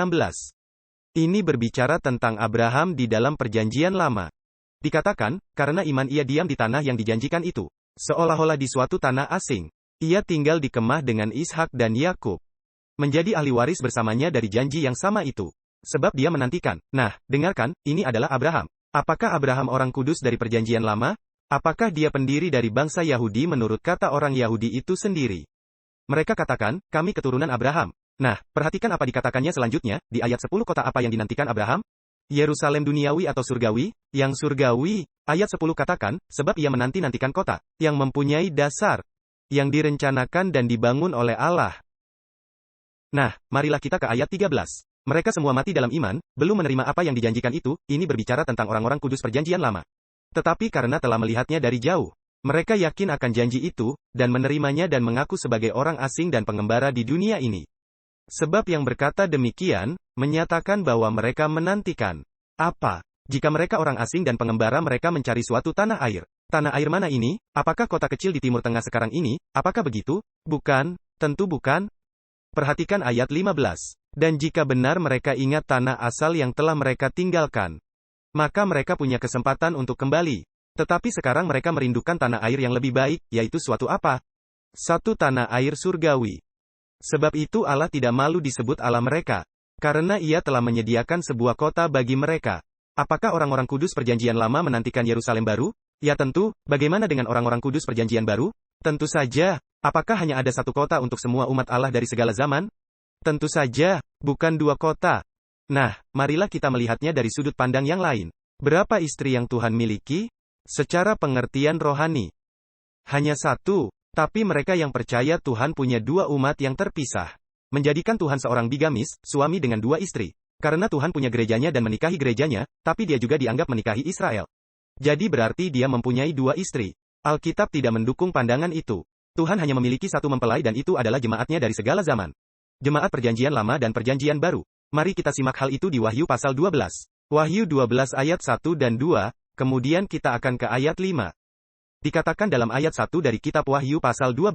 Ini berbicara tentang Abraham di dalam perjanjian lama. Dikatakan, karena iman ia diam di tanah yang dijanjikan itu. Seolah-olah di suatu tanah asing. Ia tinggal di kemah dengan Ishak dan Yakub. Menjadi ahli waris bersamanya dari janji yang sama itu. Sebab dia menantikan. Nah, dengarkan, ini adalah Abraham. Apakah Abraham orang kudus dari perjanjian lama? Apakah dia pendiri dari bangsa Yahudi menurut kata orang Yahudi itu sendiri? Mereka katakan, kami keturunan Abraham. Nah, perhatikan apa dikatakannya selanjutnya, di ayat 10 kota apa yang dinantikan Abraham? Yerusalem duniawi atau surgawi? Yang surgawi. Ayat 10 katakan, sebab ia menanti-nantikan kota, yang mempunyai dasar, yang direncanakan dan dibangun oleh Allah. Nah, marilah kita ke ayat 13. Mereka semua mati dalam iman, belum menerima apa yang dijanjikan itu, ini berbicara tentang orang-orang kudus perjanjian lama. Tetapi karena telah melihatnya dari jauh, mereka yakin akan janji itu, dan menerimanya dan mengaku sebagai orang asing dan pengembara di dunia ini. Sebab yang berkata demikian, menyatakan bahwa mereka menantikan. Apa? Jika mereka orang asing dan pengembara mereka mencari suatu tanah air. Tanah air mana ini? Apakah kota kecil di Timur Tengah sekarang ini? Apakah begitu? Bukan, tentu bukan. Perhatikan ayat 15. Dan jika benar mereka ingat tanah asal yang telah mereka tinggalkan, maka mereka punya kesempatan untuk kembali. Tetapi sekarang mereka merindukan tanah air yang lebih baik, yaitu suatu apa? Satu tanah air surgawi. Sebab itu Allah tidak malu disebut Allah mereka. Karena ia telah menyediakan sebuah kota bagi mereka. Apakah orang-orang kudus perjanjian lama menantikan Yerusalem baru? Ya tentu, bagaimana dengan orang-orang kudus perjanjian baru? Tentu saja. Apakah hanya ada satu kota untuk semua umat Allah dari segala zaman? Tentu saja, bukan dua kota. Nah, marilah kita melihatnya dari sudut pandang yang lain. Berapa istri yang Tuhan miliki? Secara pengertian rohani. Hanya satu. Tapi mereka yang percaya Tuhan punya dua umat yang terpisah. Menjadikan Tuhan seorang bigamis, suami dengan dua istri. Karena Tuhan punya gerejanya dan menikahi gerejanya, tapi dia juga dianggap menikahi Israel. Jadi berarti dia mempunyai dua istri. Alkitab tidak mendukung pandangan itu. Tuhan hanya memiliki satu mempelai dan itu adalah jemaatnya dari segala zaman. Jemaat perjanjian lama dan perjanjian baru. Mari kita simak hal itu di Wahyu pasal 12. Wahyu 12 ayat 1 dan 2, kemudian kita akan ke ayat 5. Dikatakan dalam ayat 1 dari kitab Wahyu pasal 12.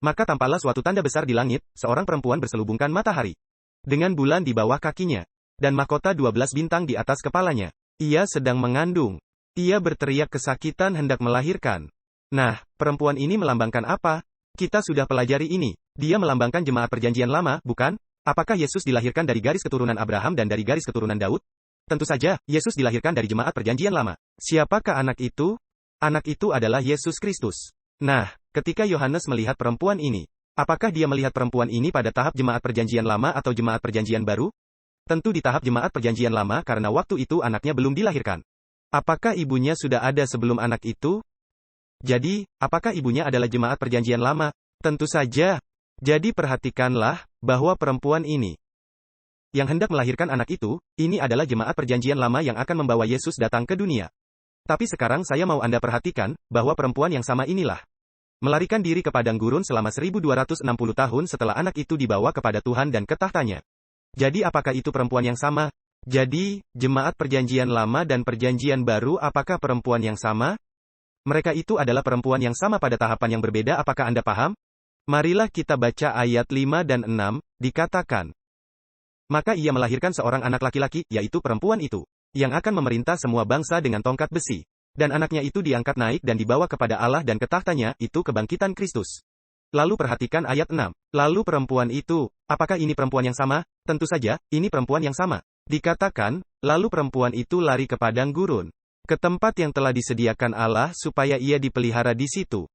Maka tampaklah suatu tanda besar di langit, seorang perempuan berselubungkan matahari. Dengan bulan di bawah kakinya. Dan mahkota 12 bintang di atas kepalanya. Ia sedang mengandung. Ia berteriak kesakitan hendak melahirkan. Nah, perempuan ini melambangkan apa? Kita sudah pelajari ini. Dia melambangkan jemaat perjanjian lama, bukan? Apakah Yesus dilahirkan dari garis keturunan Abraham dan dari garis keturunan Daud? Tentu saja, Yesus dilahirkan dari jemaat perjanjian lama. Siapakah anak itu? Anak itu adalah Yesus Kristus. Nah, ketika Yohanes melihat perempuan ini, apakah dia melihat perempuan ini pada tahap jemaat perjanjian lama atau jemaat perjanjian baru? Tentu di tahap jemaat perjanjian lama karena waktu itu anaknya belum dilahirkan. Apakah ibunya sudah ada sebelum anak itu? Jadi, apakah ibunya adalah jemaat perjanjian lama? Tentu saja. Jadi perhatikanlah, bahwa perempuan ini, yang hendak melahirkan anak itu, ini adalah jemaat perjanjian lama yang akan membawa Yesus datang ke dunia. Tapi sekarang saya mau Anda perhatikan, bahwa perempuan yang sama inilah, melarikan diri ke padang gurun selama 1260 tahun setelah anak itu dibawa kepada Tuhan dan ke tahtanya. Jadi apakah itu perempuan yang sama? Jadi, jemaat perjanjian lama dan perjanjian baru apakah perempuan yang sama? Mereka itu adalah perempuan yang sama pada tahapan yang berbeda, apakah Anda paham? Marilah kita baca ayat 5 dan 6, dikatakan. Maka ia melahirkan seorang anak laki-laki, yaitu perempuan itu, yang akan memerintah semua bangsa dengan tongkat besi. Dan anaknya itu diangkat naik dan dibawa kepada Allah dan ke tahtanya, itu kebangkitan Kristus. Lalu perhatikan ayat 6. Lalu perempuan itu, apakah ini perempuan yang sama? Tentu saja, ini perempuan yang sama. Dikatakan, lalu perempuan itu lari ke padang gurun, ke tempat yang telah disediakan Allah supaya ia dipelihara di situ.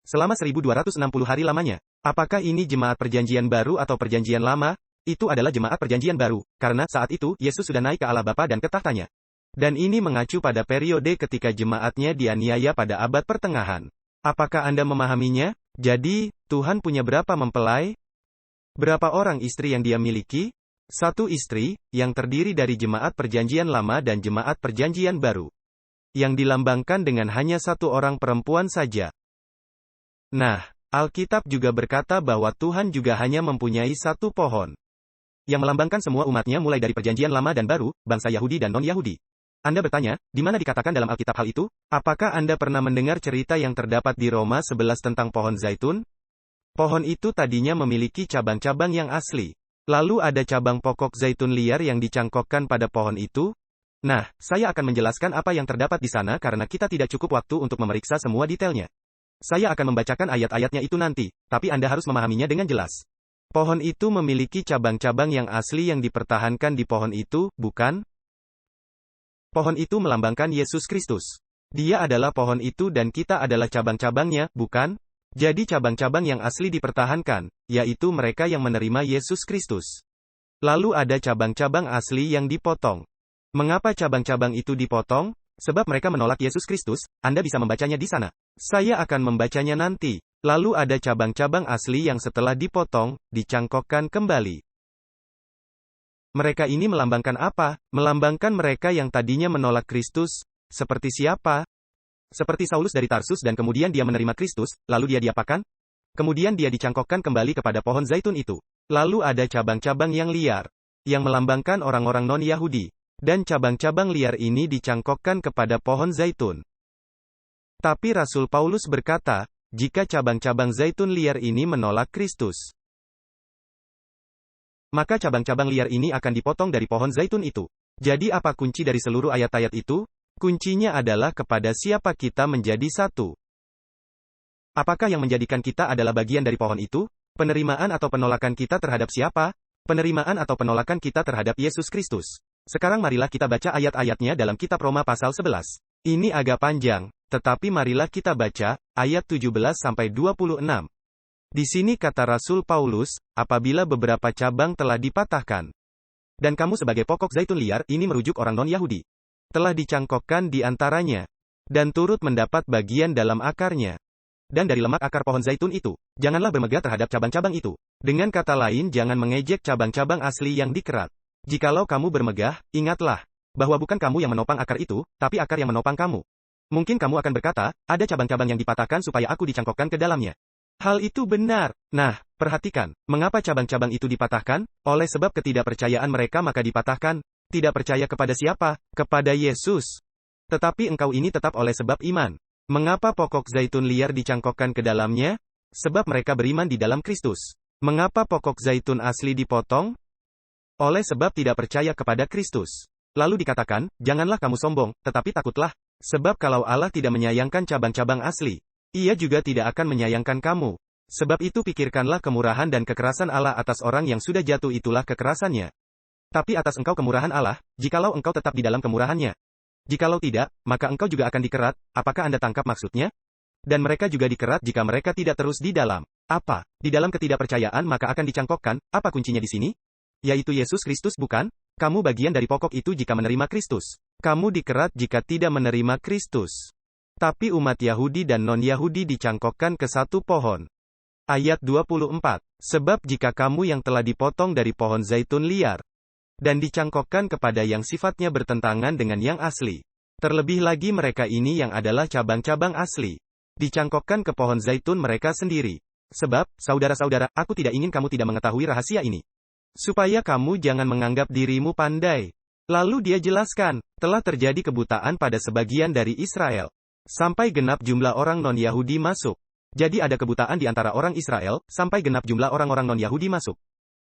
Selama 1260 hari lamanya. Apakah ini jemaat perjanjian baru atau perjanjian lama? Itu adalah jemaat perjanjian baru, karena saat itu, Yesus sudah naik ke Allah Bapa dan ke tahtanya. Dan ini mengacu pada periode ketika jemaatnya dianiaya pada abad pertengahan. Apakah Anda memahaminya? Jadi, Tuhan punya berapa mempelai? Berapa orang istri yang dia miliki? Satu istri, yang terdiri dari jemaat perjanjian lama dan jemaat perjanjian baru. Yang dilambangkan dengan hanya satu orang perempuan saja. Nah, Alkitab juga berkata bahwa Tuhan juga hanya mempunyai satu pohon. Yang melambangkan semua umatnya mulai dari perjanjian lama dan baru, bangsa Yahudi dan non-Yahudi. Anda bertanya, di mana dikatakan dalam Alkitab hal itu? Apakah Anda pernah mendengar cerita yang terdapat di Roma 11 tentang pohon zaitun? Pohon itu tadinya memiliki cabang-cabang yang asli. Lalu ada cabang pokok zaitun liar yang dicangkokkan pada pohon itu. Nah, saya akan menjelaskan apa yang terdapat di sana karena kita tidak cukup waktu untuk memeriksa semua detailnya. Saya akan membacakan ayat-ayatnya itu nanti, tapi Anda harus memahaminya dengan jelas. Pohon itu memiliki cabang-cabang yang asli yang dipertahankan di pohon itu, bukan? Pohon itu melambangkan Yesus Kristus. Dia adalah pohon itu dan kita adalah cabang-cabangnya, bukan? Jadi cabang-cabang yang asli dipertahankan, yaitu mereka yang menerima Yesus Kristus. Lalu ada cabang-cabang asli yang dipotong. Mengapa cabang-cabang itu dipotong? Sebab mereka menolak Yesus Kristus, Anda bisa membacanya di sana. Saya akan membacanya nanti. Lalu ada cabang-cabang asli yang setelah dipotong, dicangkokkan kembali. Mereka ini melambangkan apa? Melambangkan mereka yang tadinya menolak Kristus. Seperti siapa? Seperti Saulus dari Tarsus dan kemudian dia menerima Kristus, lalu dia diapakan? Kemudian dia dicangkokkan kembali kepada pohon zaitun itu. Lalu ada cabang-cabang yang liar, yang melambangkan orang-orang non-Yahudi. Dan cabang-cabang liar ini dicangkokkan kepada pohon zaitun. Tapi Rasul Paulus berkata, jika cabang-cabang zaitun liar ini menolak Kristus, maka cabang-cabang liar ini akan dipotong dari pohon zaitun itu. Jadi apa kunci dari seluruh ayat-ayat itu? Kuncinya adalah kepada siapa kita menjadi satu. Apakah yang menjadikan kita adalah bagian dari pohon itu? Penerimaan atau penolakan kita terhadap siapa? Penerimaan atau penolakan kita terhadap Yesus Kristus. Sekarang marilah kita baca ayat-ayatnya dalam kitab Roma pasal 11. Ini agak panjang, tetapi marilah kita baca, ayat 17-26. Di sini kata Rasul Paulus, apabila beberapa cabang telah dipatahkan. Dan kamu sebagai pokok zaitun liar, ini merujuk orang non-Yahudi. Telah dicangkokkan di antaranya. Dan turut mendapat bagian dalam akarnya. Dan dari lemak akar pohon zaitun itu, janganlah bermegah terhadap cabang-cabang itu. Dengan kata lain jangan mengejek cabang-cabang asli yang dikerat. Jikalau kamu bermegah, ingatlah, bahwa bukan kamu yang menopang akar itu, tapi akar yang menopang kamu. Mungkin kamu akan berkata, ada cabang-cabang yang dipatahkan supaya aku dicangkokkan ke dalamnya. Hal itu benar. Nah, perhatikan, mengapa cabang-cabang itu dipatahkan? Oleh sebab ketidakpercayaan mereka maka dipatahkan. Tidak percaya kepada siapa? Kepada Yesus. Tetapi engkau ini tetap oleh sebab iman. Mengapa pokok zaitun liar dicangkokkan ke dalamnya? Sebab mereka beriman di dalam Kristus. Mengapa pokok zaitun asli dipotong? Oleh sebab tidak percaya kepada Kristus. Lalu dikatakan, janganlah kamu sombong, tetapi takutlah. Sebab kalau Allah tidak menyayangkan cabang-cabang asli, Ia juga tidak akan menyayangkan kamu. Sebab itu pikirkanlah kemurahan dan kekerasan Allah atas orang yang sudah jatuh, itulah kekerasannya. Tapi atas engkau kemurahan Allah, jikalau engkau tetap di dalam kemurahannya. Jikalau tidak, maka engkau juga akan dikerat. Apakah Anda tangkap maksudnya? Dan mereka juga dikerat jika mereka tidak terus di dalam apa? Di dalam ketidakpercayaan maka akan dicangkokkan. Apa kuncinya di sini? Yaitu Yesus Kristus, bukan? Kamu bagian dari pokok itu jika menerima Kristus. Kamu dikerat jika tidak menerima Kristus. Tapi umat Yahudi dan non-Yahudi dicangkokkan ke satu pohon. Ayat 24. Sebab jika kamu yang telah dipotong dari pohon zaitun liar, dan dicangkokkan kepada yang sifatnya bertentangan dengan yang asli. Terlebih lagi mereka ini yang adalah cabang-cabang asli. Dicangkokkan ke pohon zaitun mereka sendiri. Sebab, saudara-saudara, aku tidak ingin kamu tidak mengetahui rahasia ini. Supaya kamu jangan menganggap dirimu pandai. Lalu dia jelaskan, telah terjadi kebutaan pada sebagian dari Israel. Sampai genap jumlah orang non-Yahudi masuk. Jadi ada kebutaan di antara orang Israel, sampai genap jumlah orang-orang non-Yahudi masuk.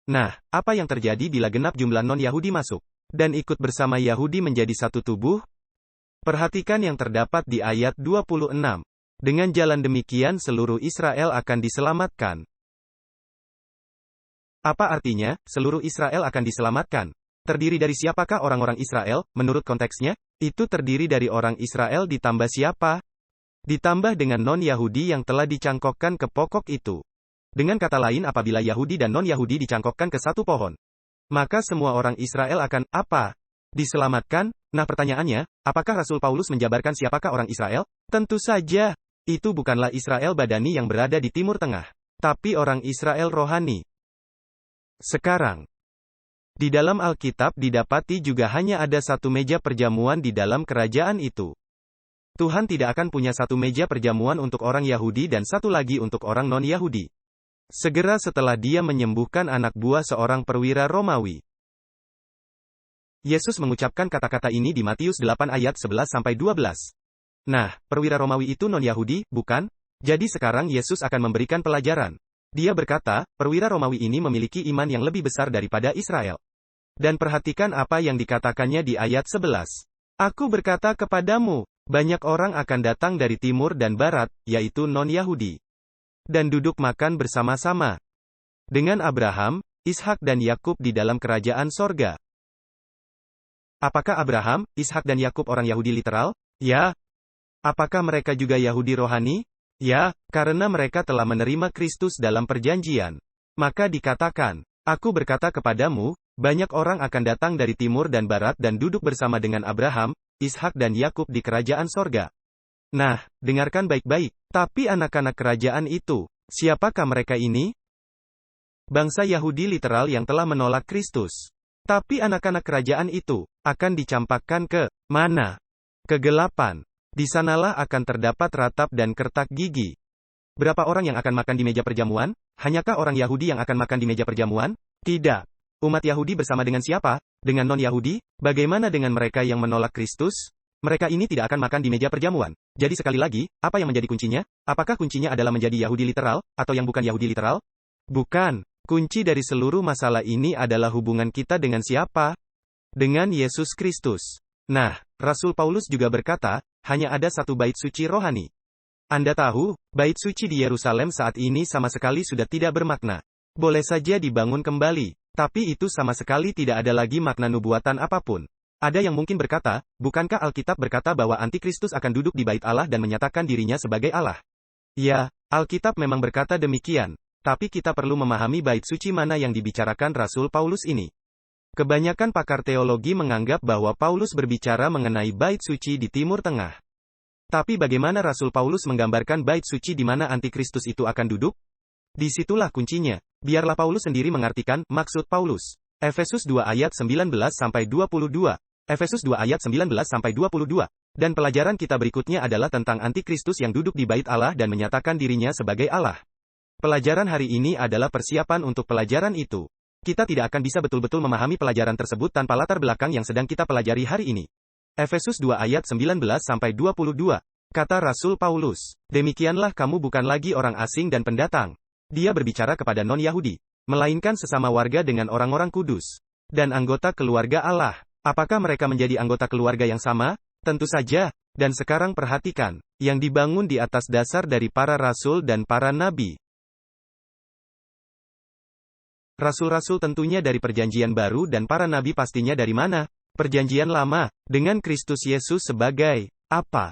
Nah, apa yang terjadi bila genap jumlah non-Yahudi masuk, dan ikut bersama Yahudi menjadi satu tubuh? Perhatikan yang terdapat di ayat 26. Dengan jalan demikian seluruh Israel akan diselamatkan. Apa artinya, seluruh Israel akan diselamatkan? Terdiri dari siapakah orang-orang Israel, menurut konteksnya? Itu terdiri dari orang Israel ditambah siapa? Ditambah dengan non-Yahudi yang telah dicangkokkan ke pokok itu. Dengan kata lain, apabila Yahudi dan non-Yahudi dicangkokkan ke satu pohon, maka semua orang Israel akan, apa? Diselamatkan? Nah pertanyaannya, apakah Rasul Paulus menjabarkan siapakah orang Israel? Tentu saja, itu bukanlah Israel badani yang berada di Timur Tengah, tapi orang Israel rohani. Sekarang, di dalam Alkitab didapati juga hanya ada satu meja perjamuan di dalam kerajaan itu. Tuhan tidak akan punya satu meja perjamuan untuk orang Yahudi dan satu lagi untuk orang non-Yahudi. Segera setelah dia menyembuhkan anak buah seorang perwira Romawi. Yesus mengucapkan kata-kata ini di Matius 8 ayat 11-12. Nah, perwira Romawi itu non-Yahudi, bukan? Jadi sekarang Yesus akan memberikan pelajaran. Dia berkata, perwira Romawi ini memiliki iman yang lebih besar daripada Israel. Dan perhatikan apa yang dikatakannya di ayat 11. Aku berkata kepadamu, banyak orang akan datang dari timur dan barat, yaitu non-Yahudi, dan duduk makan bersama-sama dengan Abraham, Ishak dan Yakub di dalam kerajaan sorga. Apakah Abraham, Ishak dan Yakub orang Yahudi literal? Ya. Apakah mereka juga Yahudi rohani? Ya, karena mereka telah menerima Kristus dalam perjanjian. Maka dikatakan, aku berkata kepadamu, banyak orang akan datang dari timur dan barat dan duduk bersama dengan Abraham, Ishak dan Yakub di kerajaan sorga. Nah, dengarkan baik-baik. Tapi anak-anak kerajaan itu, siapakah mereka ini? Bangsa Yahudi literal yang telah menolak Kristus. Tapi anak-anak kerajaan itu, akan dicampakkan ke mana? Kegelapan. Di sanalah akan terdapat ratap dan kertak gigi. Berapa orang yang akan makan di meja perjamuan? Hanyakah orang Yahudi yang akan makan di meja perjamuan? Tidak. Umat Yahudi bersama dengan siapa? Dengan non-Yahudi? Bagaimana dengan mereka yang menolak Kristus? Mereka ini tidak akan makan di meja perjamuan. Jadi sekali lagi, apa yang menjadi kuncinya? Apakah kuncinya adalah menjadi Yahudi literal, atau yang bukan Yahudi literal? Bukan. Kunci dari seluruh masalah ini adalah hubungan kita dengan siapa? Dengan Yesus Kristus. Nah, Rasul Paulus juga berkata, hanya ada satu bait suci rohani. Anda tahu, bait suci di Yerusalem saat ini sama sekali sudah tidak bermakna. Boleh saja dibangun kembali, tapi itu sama sekali tidak ada lagi makna nubuatan apapun. Ada yang mungkin berkata, bukankah Alkitab berkata bahwa Antikristus akan duduk di bait Allah dan menyatakan dirinya sebagai Allah? Ya, Alkitab memang berkata demikian. Tapi kita perlu memahami bait suci mana yang dibicarakan Rasul Paulus ini. Kebanyakan pakar teologi menganggap bahwa Paulus berbicara mengenai bait suci di Timur Tengah. Tapi bagaimana Rasul Paulus menggambarkan bait suci di mana Antikristus itu akan duduk? Disitulah kuncinya. Biarlah Paulus sendiri mengartikan maksud Paulus. Efesus 2 ayat 19-22. Efesus 2 ayat 19-22. Dan pelajaran kita berikutnya adalah tentang Antikristus yang duduk di bait Allah dan menyatakan dirinya sebagai Allah. Pelajaran hari ini adalah persiapan untuk pelajaran itu. Kita tidak akan bisa betul-betul memahami pelajaran tersebut tanpa latar belakang yang sedang kita pelajari hari ini. Efesus 2 ayat 19-22. Kata Rasul Paulus, "Demikianlah kamu bukan lagi orang asing dan pendatang." Dia berbicara kepada non-Yahudi, melainkan sesama warga dengan orang-orang kudus, dan anggota keluarga Allah. Apakah mereka menjadi anggota keluarga yang sama? Tentu saja. Dan sekarang perhatikan, yang dibangun di atas dasar dari para rasul dan para nabi. Rasul-rasul tentunya dari Perjanjian Baru dan para nabi pastinya dari mana? Perjanjian Lama, dengan Kristus Yesus sebagai apa?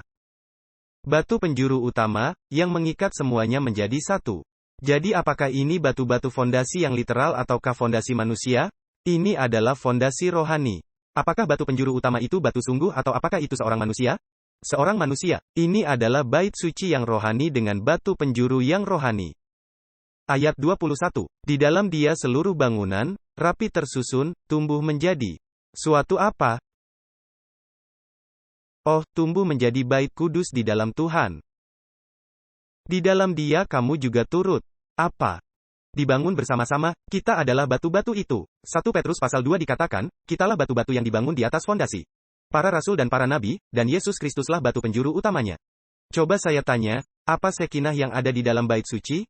Batu penjuru utama, yang mengikat semuanya menjadi satu. Jadi apakah ini batu-batu fondasi yang literal ataukah fondasi manusia? Ini adalah fondasi rohani. Apakah batu penjuru utama itu batu sungguh atau apakah itu seorang manusia? Seorang manusia. Ini adalah bait suci yang rohani dengan batu penjuru yang rohani. Ayat 21. Di dalam dia seluruh bangunan, rapi tersusun, tumbuh menjadi suatu apa? Oh, tumbuh menjadi bait kudus di dalam Tuhan. Di dalam dia kamu juga turut apa? Dibangun bersama-sama, kita adalah batu-batu itu. 1 Petrus pasal 2 dikatakan, kitalah batu-batu yang dibangun di atas fondasi. Para rasul dan para nabi, dan Yesus Kristuslah batu penjuru utamanya. Coba saya tanya, apa Sekinah yang ada di dalam bait suci?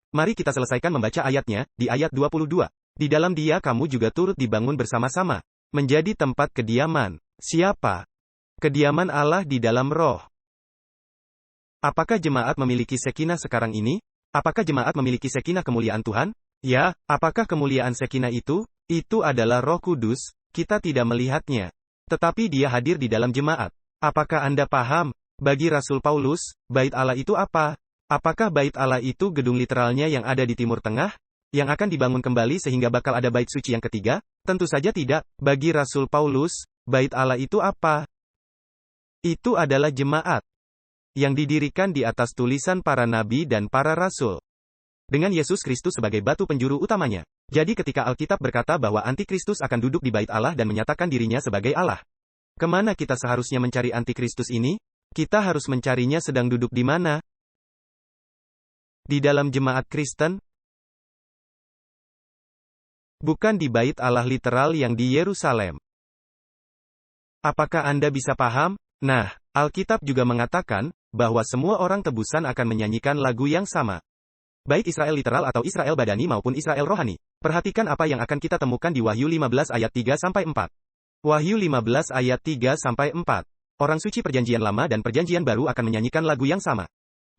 Mari kita selesaikan membaca ayatnya, di ayat 22. Di dalam dia kamu juga turut dibangun bersama-sama. Menjadi tempat kediaman. Siapa? Kediaman Allah di dalam roh. Apakah jemaat memiliki Sekinah sekarang ini? Apakah jemaat memiliki Sekinah kemuliaan Tuhan? Ya, apakah kemuliaan Sekinah itu? Itu adalah Roh Kudus, kita tidak melihatnya. Tetapi dia hadir di dalam jemaat. Apakah Anda paham? Bagi Rasul Paulus, bait Allah itu apa? Apakah bait Allah itu gedung literalnya yang ada di Timur Tengah? Yang akan dibangun kembali sehingga bakal ada bait suci yang ketiga? Tentu saja tidak. Bagi Rasul Paulus, bait Allah itu apa? Itu adalah jemaat yang didirikan di atas tulisan para nabi dan para rasul. Dengan Yesus Kristus sebagai batu penjuru utamanya. Jadi ketika Alkitab berkata bahwa Antikristus akan duduk di bait Allah dan menyatakan dirinya sebagai Allah. Kemana kita seharusnya mencari Antikristus ini? Kita harus mencarinya sedang duduk di mana? Di dalam jemaat Kristen? Bukan di bait Allah literal yang di Yerusalem. Apakah Anda bisa paham? Nah, Alkitab juga mengatakan bahwa semua orang tebusan akan menyanyikan lagu yang sama. Baik Israel literal atau Israel badani maupun Israel rohani. Perhatikan apa yang akan kita temukan di Wahyu 15 ayat 3-4. Wahyu 15 ayat 3-4. Orang suci Perjanjian Lama dan Perjanjian Baru akan menyanyikan lagu yang sama.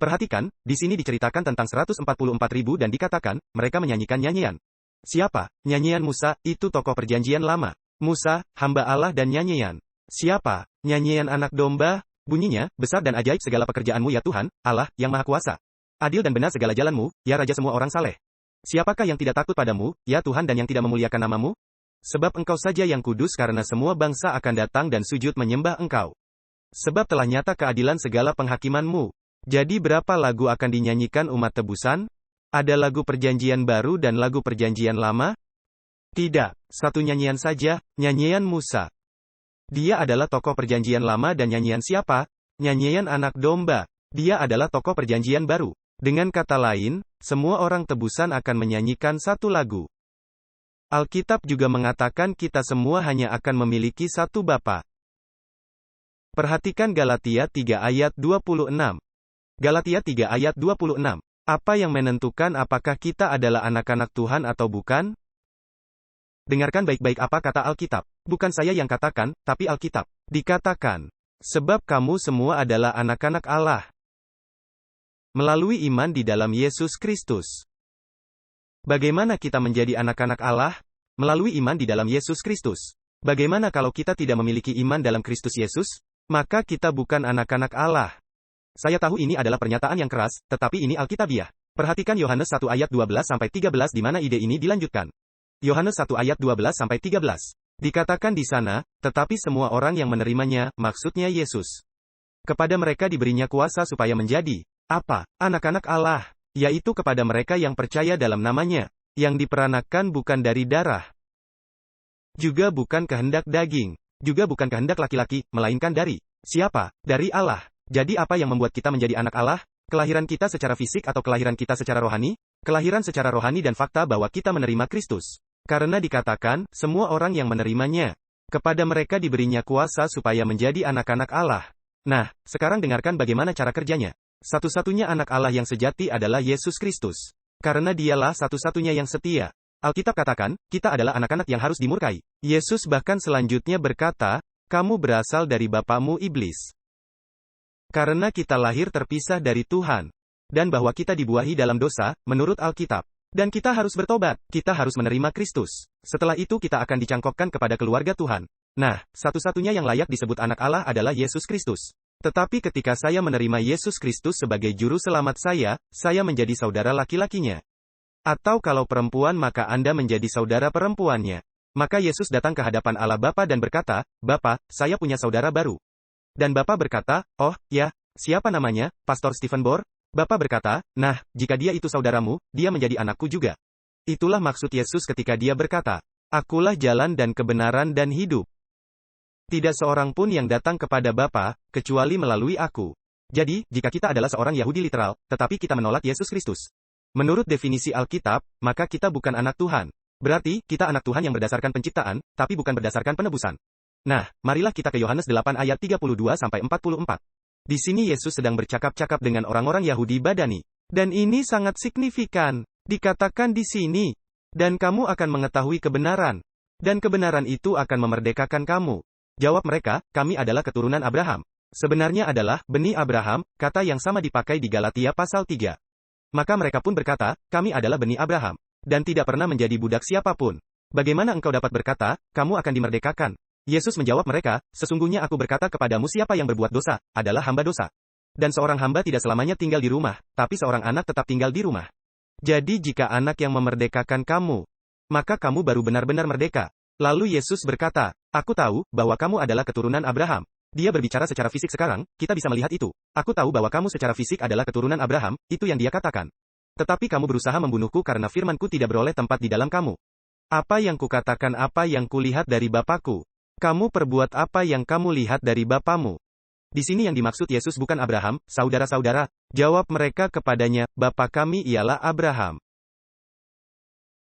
Perhatikan, di sini diceritakan tentang 144.000 dan dikatakan, mereka menyanyikan nyanyian. Siapa? Nyanyian Musa, itu tokoh Perjanjian Lama. Musa, hamba Allah dan nyanyian. Siapa? Nyanyian anak domba, bunyinya, besar dan ajaib segala pekerjaanmu ya Tuhan, Allah, yang Maha Kuasa. Adil dan benar segala jalanmu, ya Raja semua orang saleh. Siapakah yang tidak takut padamu, ya Tuhan dan yang tidak memuliakan namamu? Sebab engkau saja yang kudus karena semua bangsa akan datang dan sujud menyembah engkau. Sebab telah nyata keadilan segala penghakimanmu. Jadi berapa lagu akan dinyanyikan umat tebusan? Ada lagu Perjanjian Baru dan lagu Perjanjian Lama? Tidak, satu nyanyian saja, nyanyian Musa. Dia adalah tokoh Perjanjian Lama dan nyanyian siapa? Nyanyian anak domba. Dia adalah tokoh Perjanjian Baru. Dengan kata lain, semua orang tebusan akan menyanyikan satu lagu. Alkitab juga mengatakan kita semua hanya akan memiliki satu Bapa. Perhatikan Galatia 3 ayat 26. Galatia 3 ayat 26. Apa yang menentukan apakah kita adalah anak-anak Tuhan atau bukan? Dengarkan baik-baik apa kata Alkitab. Bukan saya yang katakan, tapi Alkitab. Dikatakan, sebab kamu semua adalah anak-anak Allah. Melalui iman di dalam Yesus Kristus. Bagaimana kita menjadi anak-anak Allah? Melalui iman di dalam Yesus Kristus. Bagaimana kalau kita tidak memiliki iman dalam Kristus Yesus? Maka kita bukan anak-anak Allah. Saya tahu ini adalah pernyataan yang keras, tetapi ini Alkitabiah. Perhatikan Yohanes 1 ayat 12-13 di mana ide ini dilanjutkan. Yohanes 1 ayat 12-13. Dikatakan di sana, tetapi semua orang yang menerimanya, maksudnya Yesus. Kepada mereka diberinya kuasa supaya menjadi, apa? Anak-anak Allah. Yaitu kepada mereka yang percaya dalam namanya. Yang diperanakkan bukan dari darah. Juga bukan kehendak daging. Juga bukan kehendak laki-laki, melainkan dari, siapa? Dari Allah. Jadi apa yang membuat kita menjadi anak Allah? Kelahiran kita secara fisik atau kelahiran kita secara rohani? Kelahiran secara rohani dan fakta bahwa kita menerima Kristus. Karena dikatakan, semua orang yang menerimanya, kepada mereka diberinya kuasa supaya menjadi anak-anak Allah. Nah, sekarang dengarkan bagaimana cara kerjanya. Satu-satunya anak Allah yang sejati adalah Yesus Kristus. Karena dialah satu-satunya yang setia. Alkitab katakan, kita adalah anak-anak yang harus dimurkai. Yesus bahkan selanjutnya berkata, kamu berasal dari bapamu iblis. Karena kita lahir terpisah dari Tuhan. Dan bahwa kita dibuahi dalam dosa, menurut Alkitab. Dan kita harus bertobat, kita harus menerima Kristus. Setelah itu kita akan dicangkokkan kepada keluarga Tuhan. Nah, satu-satunya yang layak disebut anak Allah adalah Yesus Kristus. Tetapi ketika saya menerima Yesus Kristus sebagai juru selamat saya menjadi saudara laki-lakinya. Atau kalau perempuan maka Anda menjadi saudara perempuannya. Maka Yesus datang ke hadapan Allah Bapa dan berkata, Bapa, saya punya saudara baru. Dan Bapa berkata, oh, ya, siapa namanya, Pastor Stephen Bohr? Bapa berkata, nah, jika dia itu saudaramu, dia menjadi anakku juga. Itulah maksud Yesus ketika dia berkata, Akulah jalan dan kebenaran dan hidup. Tidak seorang pun yang datang kepada Bapa, kecuali melalui aku. Jadi, jika kita adalah seorang Yahudi literal, tetapi kita menolak Yesus Kristus. Menurut definisi Alkitab, maka kita bukan anak Tuhan. Berarti, kita anak Tuhan yang berdasarkan penciptaan, tapi bukan berdasarkan penebusan. Nah, marilah kita ke Yohanes 8 ayat 32-44. Di sini Yesus sedang bercakap-cakap dengan orang-orang Yahudi badani. Dan ini sangat signifikan. Dikatakan di sini, dan kamu akan mengetahui kebenaran. Dan kebenaran itu akan memerdekakan kamu. Jawab mereka, kami adalah keturunan Abraham. Sebenarnya adalah, benih Abraham, kata yang sama dipakai di Galatia pasal 3. Maka mereka pun berkata, kami adalah benih Abraham. Dan tidak pernah menjadi budak siapapun. Bagaimana engkau dapat berkata, kamu akan dimerdekakan? Yesus menjawab mereka, sesungguhnya aku berkata kepadamu siapa yang berbuat dosa, adalah hamba dosa. Dan seorang hamba tidak selamanya tinggal di rumah, tapi seorang anak tetap tinggal di rumah. Jadi jika anak yang memerdekakan kamu, maka kamu baru benar-benar merdeka. Lalu Yesus berkata, aku tahu, bahwa kamu adalah keturunan Abraham. Dia berbicara secara fisik sekarang, kita bisa melihat itu. Aku tahu bahwa kamu secara fisik adalah keturunan Abraham, itu yang dia katakan. Tetapi kamu berusaha membunuhku karena firmanku tidak beroleh tempat di dalam kamu. Apa yang kukatakan apa yang kulihat dari Bapakku. Kamu perbuat apa yang kamu lihat dari bapamu. Di sini yang dimaksud Yesus bukan Abraham, saudara-saudara. Jawab mereka kepadanya, Bapa kami ialah Abraham.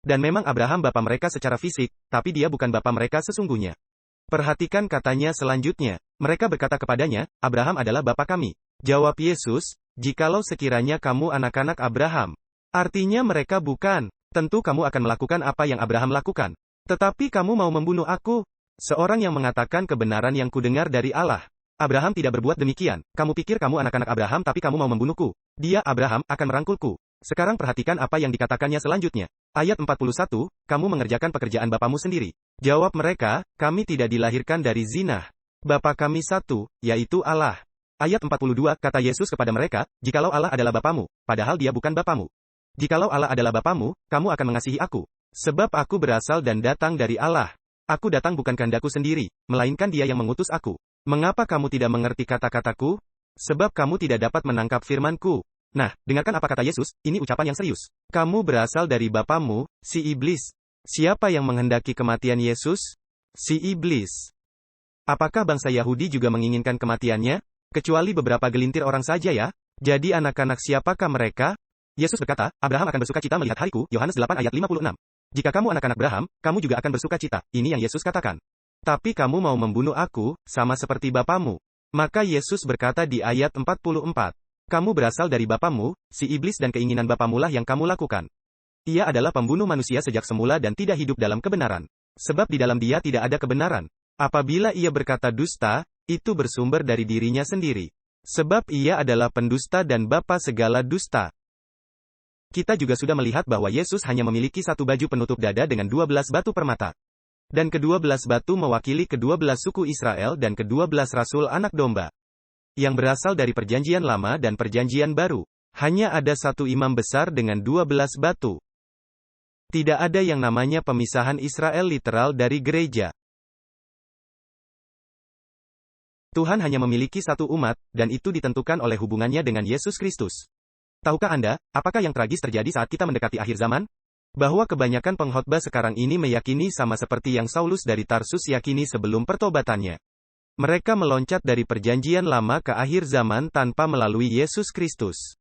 Dan memang Abraham bapa mereka secara fisik, tapi dia bukan bapa mereka sesungguhnya. Perhatikan katanya selanjutnya. Mereka berkata kepadanya, Abraham adalah bapa kami. Jawab Yesus, jikalau sekiranya kamu anak-anak Abraham. Artinya mereka bukan. Tentu kamu akan melakukan apa yang Abraham lakukan. Tetapi kamu mau membunuh aku. Seorang yang mengatakan kebenaran yang kudengar dari Allah. Abraham tidak berbuat demikian. Kamu pikir kamu anak-anak Abraham tapi kamu mau membunuhku. Dia, Abraham, akan merangkulku. Sekarang perhatikan apa yang dikatakannya selanjutnya. Ayat 41, kamu mengerjakan pekerjaan bapamu sendiri. Jawab mereka, kami tidak dilahirkan dari zina. Bapa kami satu, yaitu Allah. Ayat 42, kata Yesus kepada mereka, jikalau Allah adalah bapamu, padahal dia bukan bapamu. Jikalau Allah adalah bapamu, kamu akan mengasihi aku. Sebab aku berasal dan datang dari Allah. Aku datang bukan kehendakku sendiri, melainkan dia yang mengutus aku. Mengapa kamu tidak mengerti kata-kataku? Sebab kamu tidak dapat menangkap firmanku. Nah, dengarkan apa kata Yesus, ini ucapan yang serius. Kamu berasal dari bapamu, si iblis. Siapa yang menghendaki kematian Yesus? Si iblis. Apakah bangsa Yahudi juga menginginkan kematiannya? Kecuali beberapa gelintir orang saja ya. Jadi anak-anak siapakah mereka? Yesus berkata, Abraham akan bersuka cita melihat hariku, Yohanes 8 ayat 56. Jika kamu anak-anak Abraham, kamu juga akan bersuka cita. Ini yang Yesus katakan. Tapi kamu mau membunuh aku, sama seperti bapamu. Maka Yesus berkata di ayat 44. Kamu berasal dari bapamu, si iblis dan keinginan bapamulah yang kamu lakukan. Ia adalah pembunuh manusia sejak semula dan tidak hidup dalam kebenaran. Sebab di dalam dia tidak ada kebenaran. Apabila ia berkata dusta, itu bersumber dari dirinya sendiri. Sebab ia adalah pendusta dan bapa segala dusta. Kita juga sudah melihat bahwa Yesus hanya memiliki satu baju penutup dada dengan 12 batu permata. Dan ke-12 batu mewakili ke-12 suku Israel dan ke-12 rasul anak domba. Yang berasal dari perjanjian lama dan perjanjian baru. Hanya ada satu imam besar dengan 12 batu. Tidak ada yang namanya pemisahan Israel literal dari gereja. Tuhan hanya memiliki satu umat, dan itu ditentukan oleh hubungannya dengan Yesus Kristus. Tahukah Anda, apakah yang tragis terjadi saat kita mendekati akhir zaman? Bahwa kebanyakan pengkhotbah sekarang ini meyakini sama seperti yang Saulus dari Tarsus yakini sebelum pertobatannya. Mereka meloncat dari perjanjian lama ke akhir zaman tanpa melalui Yesus Kristus.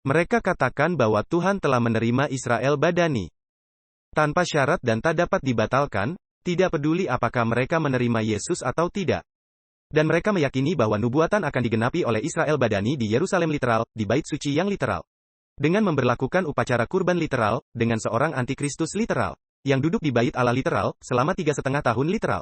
Mereka katakan bahwa Tuhan telah menerima Israel badani tanpa syarat dan tak dapat dibatalkan, tidak peduli apakah mereka menerima Yesus atau tidak. Dan mereka meyakini bahwa nubuatan akan digenapi oleh Israel badani di Yerusalem literal, di bait suci yang literal. Dengan memberlakukan upacara kurban literal, dengan seorang antikristus literal, yang duduk di bait Allah literal, selama 3,5 tahun literal.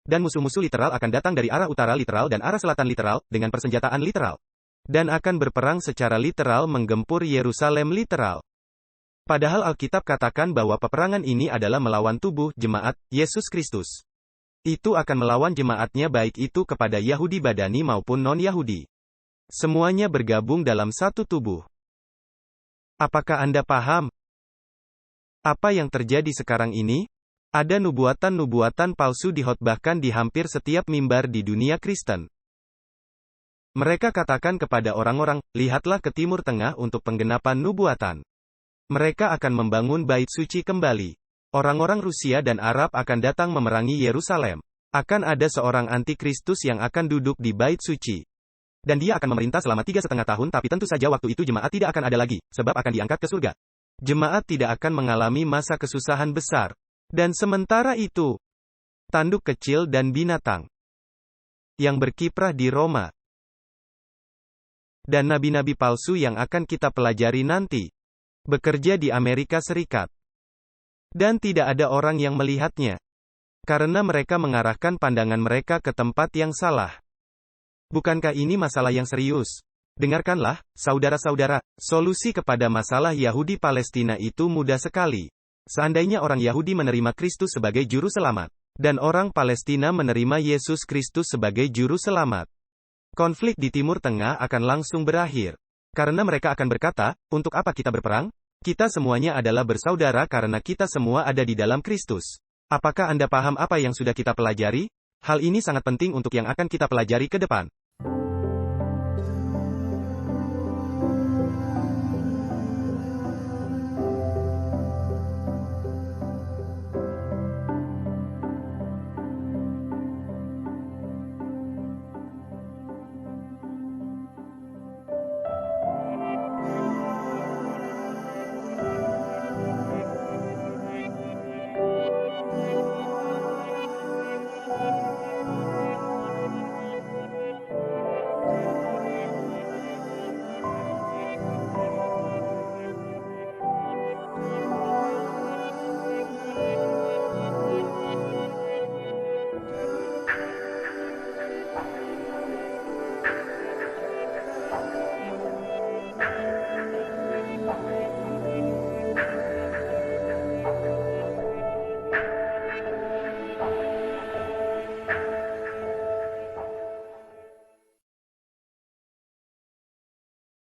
Dan musuh-musuh literal akan datang dari arah utara literal dan arah selatan literal, dengan persenjataan literal. Dan akan berperang secara literal menggempur Yerusalem literal. Padahal Alkitab katakan bahwa peperangan ini adalah melawan tubuh, jemaat, Yesus Kristus. Itu akan melawan jemaatnya baik itu kepada Yahudi badani maupun non-Yahudi. Semuanya bergabung dalam satu tubuh. Apakah Anda paham? Apa yang terjadi sekarang ini? Ada nubuatan-nubuatan palsu dihotbahkan di hampir setiap mimbar di dunia Kristen. Mereka katakan kepada orang-orang, lihatlah ke Timur Tengah untuk penggenapan nubuatan. Mereka akan membangun bait suci kembali. Orang-orang Rusia dan Arab akan datang memerangi Yerusalem. Akan ada seorang antikristus yang akan duduk di bait suci. Dan dia akan memerintah selama 3,5 tahun, tapi tentu saja waktu itu jemaat tidak akan ada lagi, sebab akan diangkat ke surga. Jemaat tidak akan mengalami masa kesusahan besar. Dan sementara itu, tanduk kecil dan binatang yang berkiprah di Roma. Dan nabi-nabi palsu yang akan kita pelajari nanti. Bekerja di Amerika Serikat. Dan tidak ada orang yang melihatnya. Karena mereka mengarahkan pandangan mereka ke tempat yang salah. Bukankah ini masalah yang serius? Dengarkanlah, saudara-saudara, solusi kepada masalah Yahudi Palestina itu mudah sekali. Seandainya orang Yahudi menerima Kristus sebagai juru selamat, dan orang Palestina menerima Yesus Kristus sebagai juru selamat, konflik di Timur Tengah akan langsung berakhir. Karena mereka akan berkata, untuk apa kita berperang? Kita semuanya adalah bersaudara karena kita semua ada di dalam Kristus. Apakah Anda paham apa yang sudah kita pelajari? Hal ini sangat penting untuk yang akan kita pelajari ke depan.